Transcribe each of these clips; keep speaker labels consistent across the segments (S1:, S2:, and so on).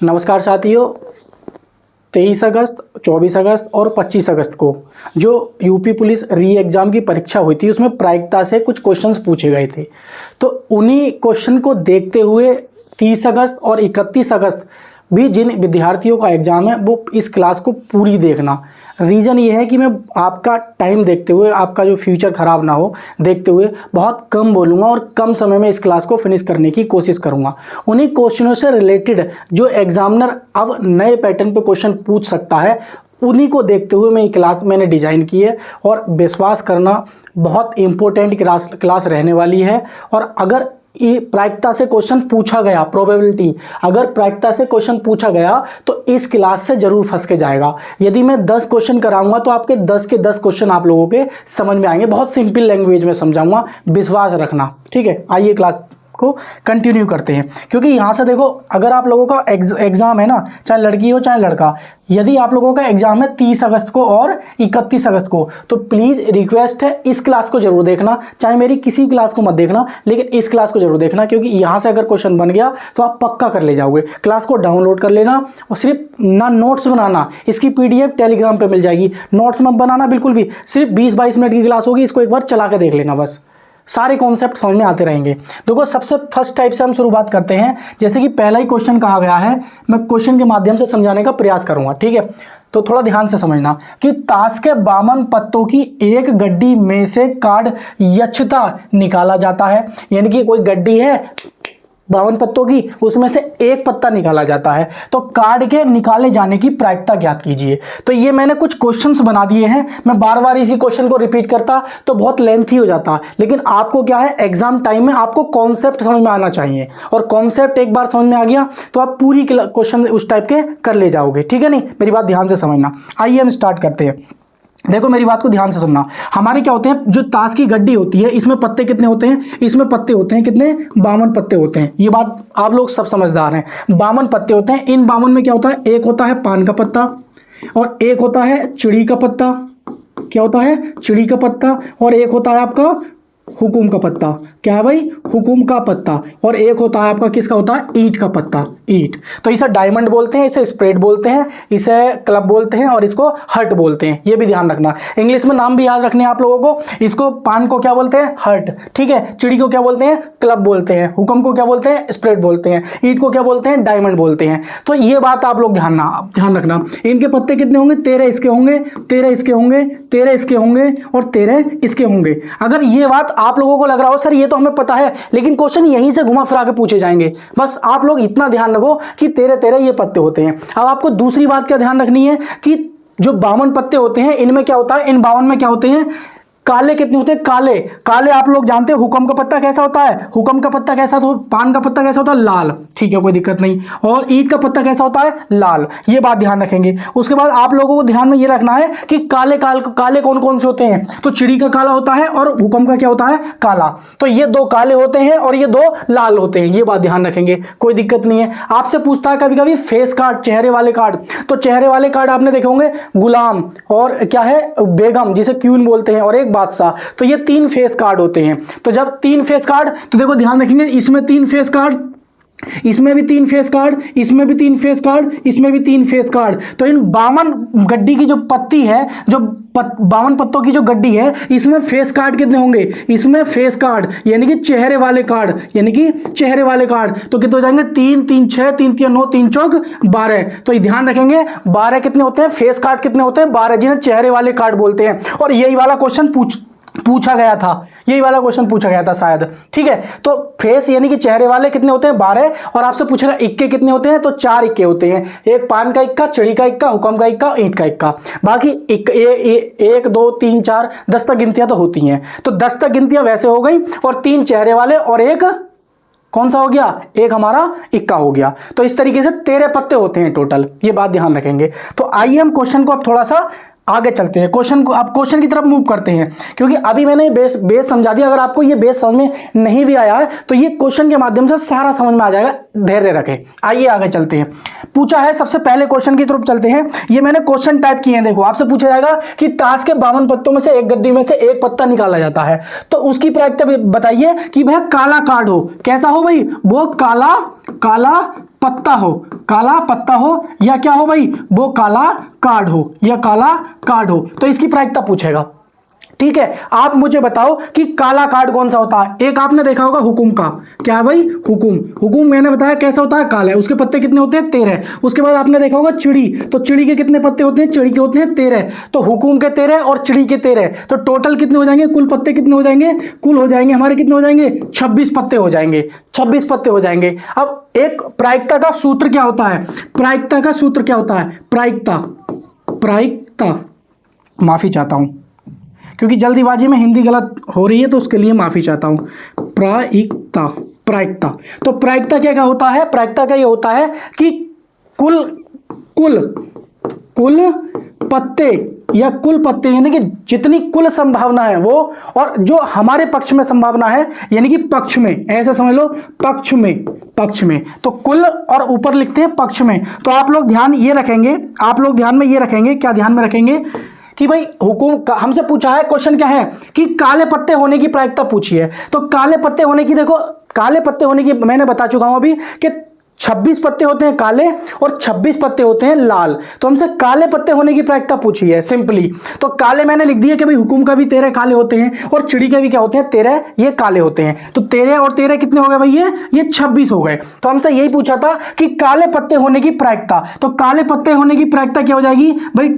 S1: नमस्कार साथियों। 23 अगस्त, 24 अगस्त और 25 अगस्त को जो यूपी पुलिस री एग्ज़ाम की परीक्षा हुई थी उसमें प्रायिकता से कुछ क्वेश्चंस पूछे गए थे। तो उन्हीं क्वेश्चन को देखते हुए 30 अगस्त और 31 अगस्त भी जिन विद्यार्थियों का एग्ज़ाम है वो इस क्लास को पूरी देखना। रीज़न ये है कि मैं आपका टाइम देखते हुए, आपका जो फ्यूचर ख़राब ना हो देखते हुए बहुत कम बोलूँगा और कम समय में इस क्लास को फिनिश करने की कोशिश करूँगा। उन्हीं क्वेश्चनों से रिलेटेड जो एग्जामिनर अब नए पैटर्न पे क्वेश्चन पूछ सकता है, उन्हीं को देखते हुए मैं ये क्लास मैंने डिज़ाइन की है। और विश्वास करना, बहुत इम्पोर्टेंट क्लास रहने वाली है। और अगर ये प्रायिकता से क्वेश्चन पूछा गया, प्रोबेबिलिटी, अगर प्रायिकता से क्वेश्चन पूछा गया तो इस क्लास से जरूर फंस के जाएगा। यदि मैं 10 क्वेश्चन कराऊंगा तो आपके 10 के 10 क्वेश्चन आप लोगों के समझ में आएंगे। बहुत सिंपल लैंग्वेज में समझाऊंगा, विश्वास रखना। ठीक है, आइए क्लास को कंटिन्यू करते हैं। क्योंकि यहाँ से देखो, अगर आप लोगों का एग्जाम है ना, चाहे लड़की हो चाहे लड़का, यदि आप लोगों का एग्जाम है 30 अगस्त को और 31 अगस्त को, तो प्लीज़ रिक्वेस्ट है इस क्लास को जरूर देखना। चाहे मेरी किसी क्लास को मत देखना, लेकिन इस क्लास को जरूर देखना, क्योंकि यहाँ से अगर क्वेश्चन बन गया तो आप पक्का कर ले जाओगे। क्लास को डाउनलोड कर लेना और सिर्फ ना नोट्स बनाना, इसकी PDF टेलीग्राम पर मिल जाएगी। नोट्स मत बनाना बिल्कुल भी, सिर्फ 20-22 मिनट की क्लास होगी, इसको एक बार चला के देख लेना, बस सारे कॉन्सेप्ट समझ में आते रहेंगे। देखो, सबसे फर्स्ट टाइप से हम शुरुआत करते हैं। जैसे कि पहला ही क्वेश्चन कहा गया है, मैं क्वेश्चन के माध्यम से समझाने का प्रयास करूंगा। ठीक है, तो थोड़ा ध्यान से समझना कि ताश के 52 पत्तों की एक गड्डी में से कार्ड यक्षता निकाला जाता है। यानी कि कोई गड्डी है 52 पत्तों की, उसमें से एक पत्ता निकाला जाता है, तो कार्ड के निकाले जाने की प्रायिकता ज्ञात कीजिए। तो ये मैंने कुछ क्वेश्चंस बना दिए हैं। मैं बार बार इसी क्वेश्चन को रिपीट करता तो बहुत लेंथी हो जाता, लेकिन आपको क्या है, एग्जाम टाइम में आपको कॉन्सेप्ट समझ में आना चाहिए। और कॉन्सेप्ट एक बार समझ में आ गया तो आप पूरी क्वेश्चन उस टाइप के कर ले जाओगे। ठीक है, नहीं, मेरी बात ध्यान से समझना। आइए हम स्टार्ट करते हैं। देखो, मेरी बात को ध्यान से सुनना। हमारे क्या होते हैं, जो ताश की गड्डी होती है, इसमें पत्ते कितने होते हैं? इसमें पत्ते होते हैं कितने? 52 पत्ते होते हैं। ये बात आप लोग सब समझदार हैं। 52 पत्ते होते हैं। इन 52 में क्या होता है, एक होता है पान का पत्ता और एक होता है चिड़ी का पत्ता। क्या होता है? चिड़ी का पत्ता। और एक होता है आपका हुकुम का पत्ता। क्या है भाई? हुकुम का पत्ता। और एक होता है आपका, किसका होता है? ईंट का पत्ता, ईंट। तो इसे डायमंड बोलते हैं, इसे स्प्रेड बोलते हैं, इसे क्लब बोलते हैं और इसको हर्ट बोलते हैं। ये भी ध्यान रखना। इंग्लिश में नाम भी याद रखने हैं आप लोगों को। इसको पान को क्या बोलते हैं? हर्ट। ठीक है। चिड़ी को क्या बोलते हैं? क्लब बोलते हैं। हुकुम को क्या बोलते हैं? स्प्रेड बोलते हैं। ईंट को क्या बोलते हैं? डायमंड बोलते हैं। तो ये बात आप लोग ध्यान रखना। इनके पत्ते कितने होंगे? 13 इसके होंगे, 13 इसके होंगे, 13 इसके होंगे और 13 इसके होंगे। अगर ये बात आप लोगों को लग रहा हो सर ये तो हमें पता है, लेकिन क्वेश्चन यहीं से घुमा फिरा के पूछे जाएंगे, बस आप लोग इतना ध्यान रखो कि 13-13 ये पत्ते होते हैं। अब आपको दूसरी बात क्या ध्यान रखनी है कि जो 52 पत्ते होते हैं, इनमें क्या होता है, इन 52 में क्या होते हैं? काले कितने होते हैं? काले। काले आप लोग जानते हैं हुक्म का पत्ता कैसा होता है? हुक्म का पत्ता कैसा होता है? पान का पत्ता कैसा होता है? लाल। ठीक है, कोई दिक्कत नहीं। और ईंट का पत्ता कैसा होता है? लाल। ये बात ध्यान रखेंगे। उसके बाद आप लोगों को ध्यान में ये रखना है कि काले कौन कौन से होते हैं? तो चिड़ी का काला होता है और हुक्म का क्या होता है? काला। तो ये 2 काले होते हैं और ये 2 लाल होते हैं। ये बात ध्यान रखेंगे, कोई दिक्कत नहीं है। आपसे पूछता है कभी कभी फेस कार्ड, चेहरे वाले कार्ड। तो चेहरे वाले कार्ड आपने देखे होंगे, गुलाम और क्या है, बेगम, जिसे क्वीन बोलते हैं, और एक बादशाह। तो ये 3 फेस कार्ड होते हैं। तो जब 3 फेस कार्ड, तो देखो ध्यान रखेंगे, इसमें 3 फेस कार्ड, इसमें भी 3 फेस कार्ड, इसमें भी 3 फेस कार्ड, इसमें भी 3 फेस कार्ड। तो इन 52 गड्डी की जो पत्ती है, जो 52 पत्तों की जो गड्डी है, इसमें फेस कार्ड कितने होंगे? इसमें फेस कार्ड यानी कि चेहरे वाले कार्ड, यानी कि चेहरे वाले कार्ड तो कितने हो जाएंगे? 3 3 6 3 3 9 3 चौक 12। तो ये ध्यान रखेंगे, 12 कितने होते हैं? फेस कार्ड कितने होते हैं? 12, जिन्हें चेहरे वाले कार्ड बोलते हैं। और यही वाला क्वेश्चन पूछा गया था, यही वाला क्वेश्चन पूछा गया था शायद। ठीक है, तो फेस यानी कि चेहरे वाले कितने होते हैं? 12। और आपसे पूछेगा इक्के कितने होते हैं? तो 4 इक्के होते हैं। एक पान का इक्का, चिड़ी का इक्का, हुक्म का इक्का, ईंट का इक्का। बाकी 1 2 3 4 10 तक गिनतियां तो होती हैं। तो 10 तक गिनतियां वैसे हो गई, और 3 चेहरे वाले और एक कौन सा हो गया? एक हमारा इक्का हो गया। तो इस तरीके से 13 पत्ते होते हैं टोटल। ये बात ध्यान रखेंगे। तो आइए हम क्वेश्चन को अब थोड़ा सा आगे चलते हैं। क्वेश्चन की तरफ मूव करते हैं, क्योंकि अभी मैंने बेस समझा दिया। अगर आपको ये बेस समझ में नहीं भी आया है तो ये क्वेश्चन के माध्यम से सारा समझ में आ जाएगा। धैर्य रखें। आइए आगे चलते हैं। पूछा है, सबसे पहले क्वेश्चन की तरफ चलते हैं। ये मैंने क्वेश्चन टाइप किए हैं। देखो, आपसे पूछा जाएगा कि ताश के 52 पत्तों में से एक गड्डी में से एक पत्ता निकाला जाता है, तो उसकी प्रायिकता बताइए कि वह काला कार्ड हो। कैसा हो भाई? वो काला पत्ता हो, काला पत्ता हो, या क्या हो भाई, वो काला कार्ड हो, या काला कार्ड हो, तो इसकी प्रायिकता पूछेगा। ठीक है, आप मुझे बताओ कि काला कार्ड कौन सा होता है। एक आपने देखा होगा हुकुम का, क्या है भाई, हुकुम। हुकुम मैंने बताया कैसा होता है, काला है, उसके पत्ते कितने होते हैं, 13। उसके बाद आपने देखा होगा चिड़ी, तो चिड़ी के कितने पत्ते होते हैं, चिड़ी के होते हैं 13। तो हुकुम के 13 और चिड़ी के 13, तो टोटल कितने हो जाएंगे, कुल पत्ते कितने हो जाएंगे, कुल हो जाएंगे हमारे कितने हो जाएंगे, 26 पत्ते हो जाएंगे, 26 पत्ते हो जाएंगे। अब एक प्रायिकता का सूत्र क्या होता है, प्रायिकता का सूत्र क्या होता है, प्रायिकता, माफी चाहता हूं क्योंकि जल्दीबाजी में हिंदी गलत हो रही है, तो उसके लिए माफी चाहता हूं। प्रायिकता, तो प्रायिकता क्या क्या होता है, प्रायिकता का ये होता है कि कुल पत्ते, या कुल पत्ते यानी कि जितनी कुल संभावना है वो, और जो हमारे पक्ष में संभावना है यानी कि पक्ष में, ऐसा समझ लो, पक्ष में, तो कुल और ऊपर लिखते हैं पक्ष में। तो आप लोग ध्यान ये रखेंगे, आप लोग ध्यान में ये रखेंगे, क्या ध्यान में रखेंगे कि भाई हुकुम हमसे पूछा है, क्वेश्चन क्या है कि काले पत्ते होने की प्रायिकता पूछी है। तो काले पत्ते होने की, देखो काले पत्ते होने की मैंने बता चुका हूं अभी कि 26 पत्ते होते हैं काले और 26 पत्ते होते हैं लाल। तो हमसे काले पत्ते होने की प्रायिकता पूछी है सिंपली। तो काले मैंने लिख दिया कि भाई हुकुम का भी 13 काले होते हैं और चिड़ी के भी क्या होते हैं, 13 ये काले होते हैं। तो 13 और 13 कितने हो गए भाई, ये 26 हो गए। तो हमसे यही पूछा था कि काले पत्ते होने की प्रायिकता। तो काले पत्ते होने की प्रायिकता क्या हो जाएगी भाई,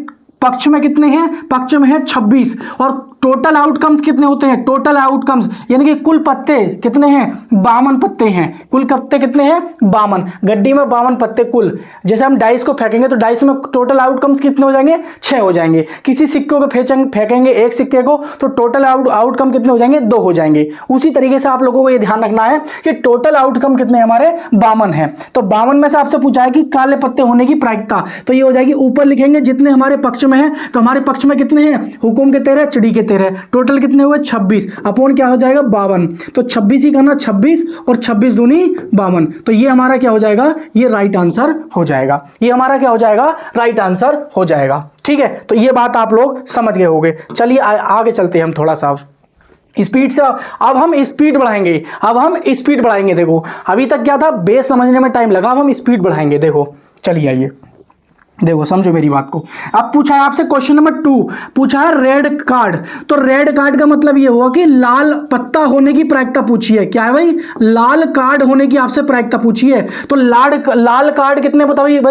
S1: पक्ष में कितने हैं, पक्ष में है 26, और टोटल आउटकम्स कितने होते हैं, टोटल आउटकम्स यानी कि कुल पत्ते कितने हैं, 52 पत्ते हैं। कुल पत्ते कितने हैं, 52, गड्डी में 52 पत्ते कुल। जैसे हम डाइस को फेंकेंगे तो डाइस में टोटल आउटकम्स कितने हो जाएंगे, 6 हो जाएंगे। किसी सिक्के को फेंकेंगे एक सिक्के को तो टोटल आउटकम कितने हो जाएंगे, 2 हो जाएंगे। उसी तरीके से आप लोगों को यह ध्यान रखना है कि टोटल आउटकम कितने हमारे, 52 है। तो 52 में से आपसे पूछा है कि काले पत्ते होने की प्रायिकता, तो ये हो जाएगी, ऊपर लिखेंगे जितने हमारे पक्ष में है, तो हमारे पक्ष में कितने हैं, हुकुम के 13, चिड़ी के 13, टोटल कितने हुए 26, अपॉन क्या हो जाएगा 52। तो 26 ही करना, 26 और 26 दूनी 52। तो ये हमारा क्या हो जाएगा, ये राइट आंसर हो जाएगा, ये हमारा क्या हो जाएगा, राइट आंसर हो जाएगा। ठीक है, तो ये बात आप लोग समझ गए होंगे। चलिए आगे चलते हैं हम थोड़ा सा स्पीड से। अब हम स्पीड बढ़ाएंगे, देखो अभी तक क्या था, बेस समझने में टाइम लगा, अब हम स्पीड बढ़ाएंगे। देखो चलिए आइए, देखो समझो मेरी बात को। अब पूछा है आपसे क्वेश्चन नंबर 2, पूछा है रेड कार्ड। तो रेड कार्ड का मतलब ये हुआ कि लाल पत्ता होने की प्रायिकता पूछी है। क्या है भाई, लाल कार्ड होने की आपसे प्रायिकता पूछी है। तो लाल कार्ड कितने बताओ, ये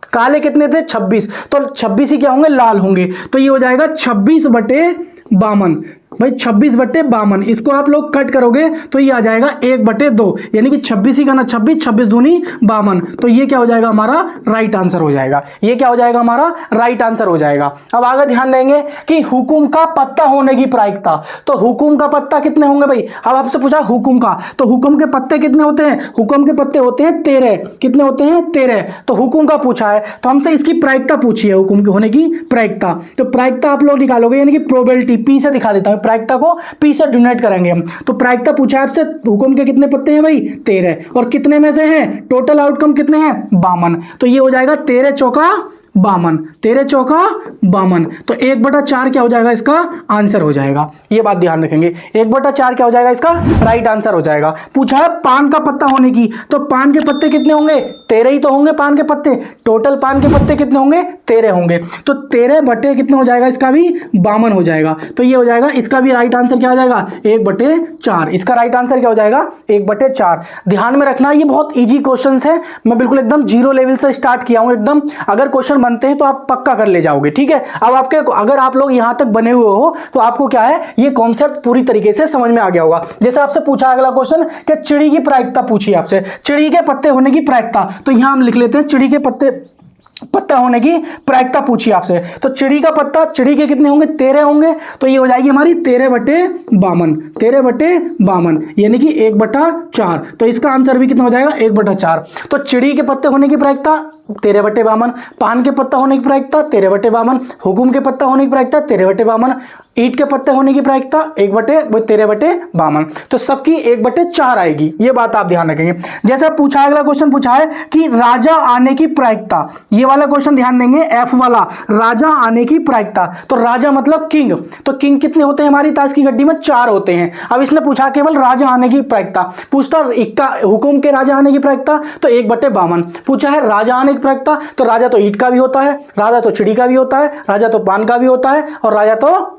S1: काले कितने थे, 26, तो 26 ही क्या होंगे, लाल होंगे। तो ये हो जाएगा 26/52 भाई, 26/52। इसको आप लोग कट करोगे तो ये आ जाएगा 1/2, यानी कि 26 ही करना, 26, 26 दूनी 52। तो ये क्या हो जाएगा, हमारा राइट आंसर हो जाएगा। ये क्या हो जाएगा, हमारा राइट आंसर हो जाएगा। अब आगे ध्यान देंगे कि हुकुम का पत्ता होने की प्रायिकता। तो हुकुम का पत्ता कितने होंगे भाई, अब आपसे पूछा हुकुम का, तो हुकुम के पत्ते कितने होते हैं, हुकुम के पत्ते होते हैं 13। कितने होते हैं, 13। तो हुकुम का पूछा है, तो हमसे इसकी प्रायिकता पूछी है, हुकुम के होने की प्रायिकता। तो प्रायिकता आप लोग निकालोगे, यानी कि प्रोबेबिलिटी, पी से दिखा देता हूं, प्रायिकता को पी से डिनोट करेंगे हम। तो प्रायिकता पूछा है आपसे, हुकुम के कितने पत्ते हैं भाई, 13, और कितने में से हैं, टोटल आउटकम कितने हैं, 52। तो ये हो जाएगा 13 चौका 52, 13 चौका 52। तो 1/4 क्या हो जाएगा, इसका आंसर हो जाएगा। ये बात ध्यान रखेंगे, 1/4 क्या हो जाएगा, इसका राइट आंसर हो जाएगा। पूछा है पान का पत्ता होने की, तो पान के पत्ते कितने होंगे, 13 ही तो होंगे पान के पत्ते। टोटल पान के पत्ते कितने होंगे, 13 होंगे। तो 13 बटे कितने हो जाएगा, इसका भी 52 हो जाएगा। तो ये हो जाएगा, इसका भी राइट आंसर क्या हो जाएगा, 1/4। इसका राइट आंसर क्या हो जाएगा, 1/4। ध्यान में रखना, ये बहुत ईजी क्वेश्चन है। मैं बिल्कुल एकदम जीरो लेवल से स्टार्ट किया हूं एकदम। अगर क्वेश्चन बनते हैं तो आप पक्का कर ले जाओगे। ठीक है, अब आपके अगर आप लोग यहां तक बने हुए हो तो आपको क्या है, ये कॉन्सेप्ट पूरी तरीके से समझ में आ गया होगा। जैसे आपसे पूछा अगला क्वेश्चन कि चिड़ी की प्रायिकता पूछी आपसे, चिड़ी के पत्ते होने की प्रायिकता। तो यहां हम लिख लेते हैं चिड़ी के पत्ता होने की प्रायिकता पूछी आपसे। तो चिड़ी का पत्ता, चिड़ी के कितने होंगे, 13 होंगे। तो ये हो जाएगी हमारी 13/52, 13/52 यानी कि 1/4। तो इसका आंसर भी कितना हो जाएगा, 1/4। तो चिड़ी के पत्ते होने की प्रायिकता 13/52, पान के पत्ता होने की प्रायिकता 13/52, हुकुम के पत्ता होने की प्रायिकता 13/52, ईंट के पत्ते होने की प्रायिकता 13/52। तो सबकी 1/4 आएगी, ये बात आप ध्यान रखेंगे। जैसे पूछा है, अगला क्वेश्चन पूछा है कि राजा आने की प्रायिकता, ये वाला क्वेश्चन ध्यान देंगे, एफ वाला, राजा आने की प्रायिकता। तो राजा मतलब किंग, तो किंग कितने होते हैं हमारी ताश की गड्डी में? 4 होते हैं। अब इसने पूछा केवल राजा आने की प्रायिकता, पूछता इक्का हुकुम के राजा आने की प्रायिकता तो 1/52। पूछा है राजा आने की प्रायिकता, तो राजा तो ईंट का भी होता है, राजा तो चिड़ी का भी होता है, राजा तो पान का भी होता है, और राजा तो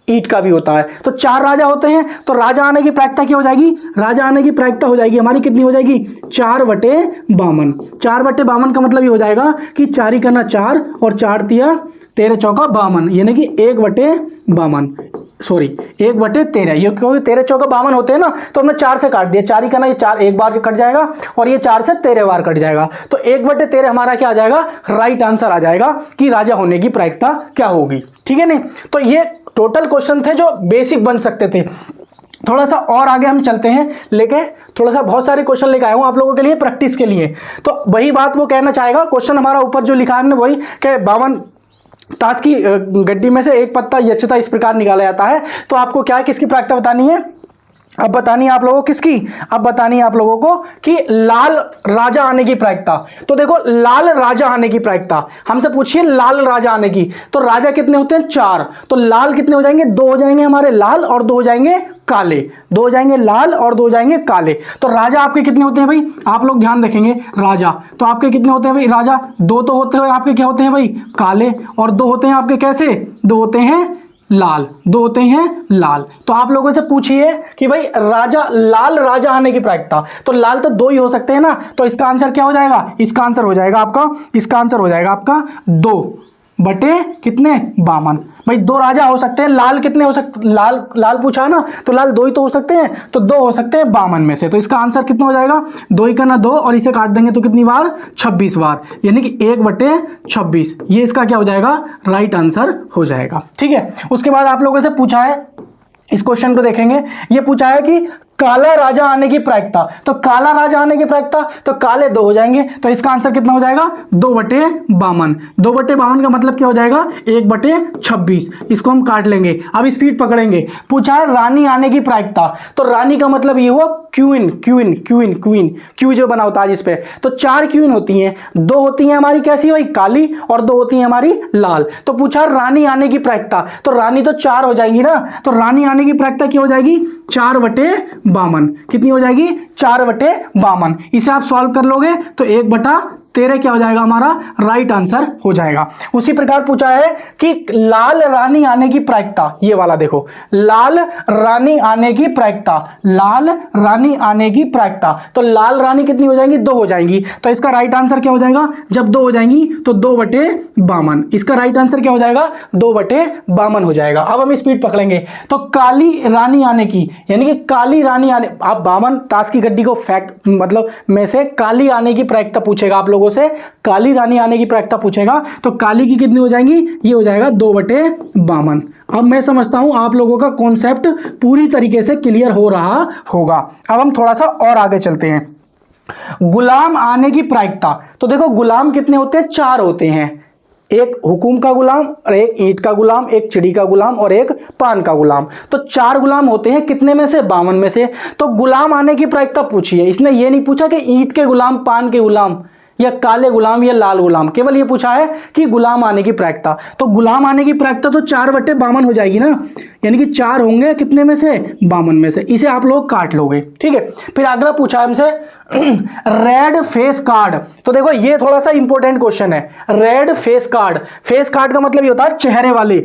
S1: ईंट का भी होता है। तो 4 राजा होते हैं, तो राजा आने की प्रायिकता क्या हो जाएगी? राजा आने की प्रायिकता हो जाएगी हमारी, कितनी हो जाएगी? 4/52। 4/52 का मतलब ये हो जाएगा कि 4 करना 4 और 4 तिया 13 चौका 52, यानी कि 1/52, सॉरी 1/13। ये क्योंकि 13 चौका 52 होते हैं ना, तो हमने 4 से काट दिया। 4 करना ये 4 एक बार कट जाएगा, और ये 4 से 13 बार कट जाएगा। तो 1/13 हमारा क्या आ जाएगा? राइट आंसर आ जाएगा कि राजा होने की प्रायिकता क्या होगी। ठीक है नहीं? तो ये टोटल क्वेश्चन थे जो बेसिक बन सकते थे। थोड़ा सा और आगे हम चलते हैं, लेके थोड़ा सा बहुत सारे क्वेश्चन लेके आया हूं आप लोगों के लिए प्रैक्टिस के लिए। तो वही बात वो कहना चाहेगा, क्वेश्चन हमारा ऊपर जो लिखा है वही कि 52 ताश की गड्डी में से एक पत्ता यक्षता इस प्रकार निकाला जाता है। तो आपको क्या है, किसकी प्रायिकता बतानी है? अब बतानी है आप लोगों को किसकी? अब बतानी है आप लोगों को कि लाल राजा आने की प्रायिकता। तो देखो लाल राजा आने की प्रायिकता हमसे पूछिए, लाल राजा आने की। तो राजा कितने होते हैं? 4। तो लाल कितने हो जाएंगे? 2 हो जाएंगे हमारे लाल, और 2 हो जाएंगे काले। 2 हो जाएंगे लाल और 2 हो जाएंगे काले। तो राजा आपके कितने होते हैं भाई? आप लोग ध्यान रखेंगे, राजा तो आपके कितने होते हैं भाई? राजा 2 तो होते हैं आपके, क्या होते हैं भाई? काले, और 2 होते हैं आपके कैसे? 2 होते हैं लाल, 2 होते हैं लाल। तो आप लोगों से पूछिए कि भाई राजा, लाल राजा आने की प्रायिकता, तो लाल तो 2 ही हो सकते हैं ना। तो इसका आंसर क्या हो जाएगा? इसका आंसर हो जाएगा आपका, इसका आंसर हो जाएगा आपका 2/52। भाई 2 राजा हो सकते हैं, लाल कितने हो सकते? लाल लाल पूछा है ना, तो लाल 2 ही तो हो सकते हैं, तो 2 हो सकते हैं 52 में से। तो इसका आंसर कितना हो जाएगा? 2 ही करना 2, और इसे काट देंगे तो कितनी बार? 26 बार, यानी कि 1/26। ये इसका क्या हो जाएगा? राइट आंसर हो जाएगा। ठीक है, उसके बाद आप लोगों से पूछा है, इस क्वेश्चन को देखेंगे, ये पूछा है कि काला राजा आने की प्रायिकता। तो काला राजा आने की प्रायिकता, तो काले 2 हो जाएंगे। तो इसका आंसर कितना हो जाएगा? 2/52। 2/52 का मतलब क्या हो जाएगा? 1/26। इसको हम काट लेंगे। अब स्पीड पकड़ेंगे। पूछा है रानी आने की प्रायिकता। तो रानी का मतलब ये हुआ queen, queen queen queen, Q जो बना होता है जिस पे। तो 4 क्वीन होती हैं, 2 होती हैं हमारी कैसी भाई? काली, और 2 होती हैं हमारी लाल। तो पूछा रानी आने की प्रायिकता, तो रानी तो 4 हो जाएंगी ना। तो रानी आने की प्रायिकता क्या हो जाएगी? 4/52। कितनी हो जाएगी? 4/52। इसे आप सॉल्व कर लोगे तो 1/13 क्या हो जाएगा हमारा? राइट आंसर हो जाएगा। उसी प्रकार पूछा है कि लाल रानी आने की प्रायिकता, ये वाला देखो, लाल रानी आने की प्रायिकता, लाल रानी आने की प्रायिकता। तो लाल रानी कितनी हो जाएंगी? 2 हो जाएंगी। तो इसका राइट आंसर क्या हो जाएगा? जब 2 हो जाएंगी तो 2/52। इसका राइट आंसर क्या हो जाएगा? 2/52 हो जाएगा। अब हम स्पीड पकड़ेंगे। तो काली रानी आने की, यानी कि काली रानी आने, आप 52 ताश की गड्डी को फैक्ट मतलब में से काली आने की प्रायिकता पूछेगा आप लोगों से, काली रानी आने की प्रायिकता पूछेगा, तो काली की कितनी हो जाएंगी? ये हो जाएगा 2/52। अब मैं समझता हूं आप लोगों का कॉन्सेप्ट पूरी तरीके से क्लियर हो रहा होगा। अब हम थोड़ा सा और आगे चलते हैं। गुलाम आने की प्रायिकता। तो देखो गुलाम कितने होते हैं? 4 होते हैं। एक हुकुम का गुलाम, और एक ईंट का गुलाम, एक चिड़ी का गुलाम, और एक पान का गुलाम। तो 4 गुलाम होते हैं, कितने में से? 52 में से। तो गुलाम आने की प्रायिकता पूछी है। इसने ये नहीं पूछा कि ईंट के गुलाम, पान के गुलाम, या काले गुलाम, या लाल गुलाम, केवल ये पूछा है कि गुलाम आने की प्रायिकता। तो गुलाम आने की प्रायिकता तो 4/52 हो जाएगी ना, यानी कि 4 होंगे कितने में से? 52 में से। इसे आप लोग काट लोगे। ठीक है, फिर अगला पूछा हमसे रेड फेस कार्ड। तो देखो ये थोड़ा सा इंपॉर्टेंट क्वेश्चन है। Red face card, face card का मतलब ये होता है चेहरे वाले।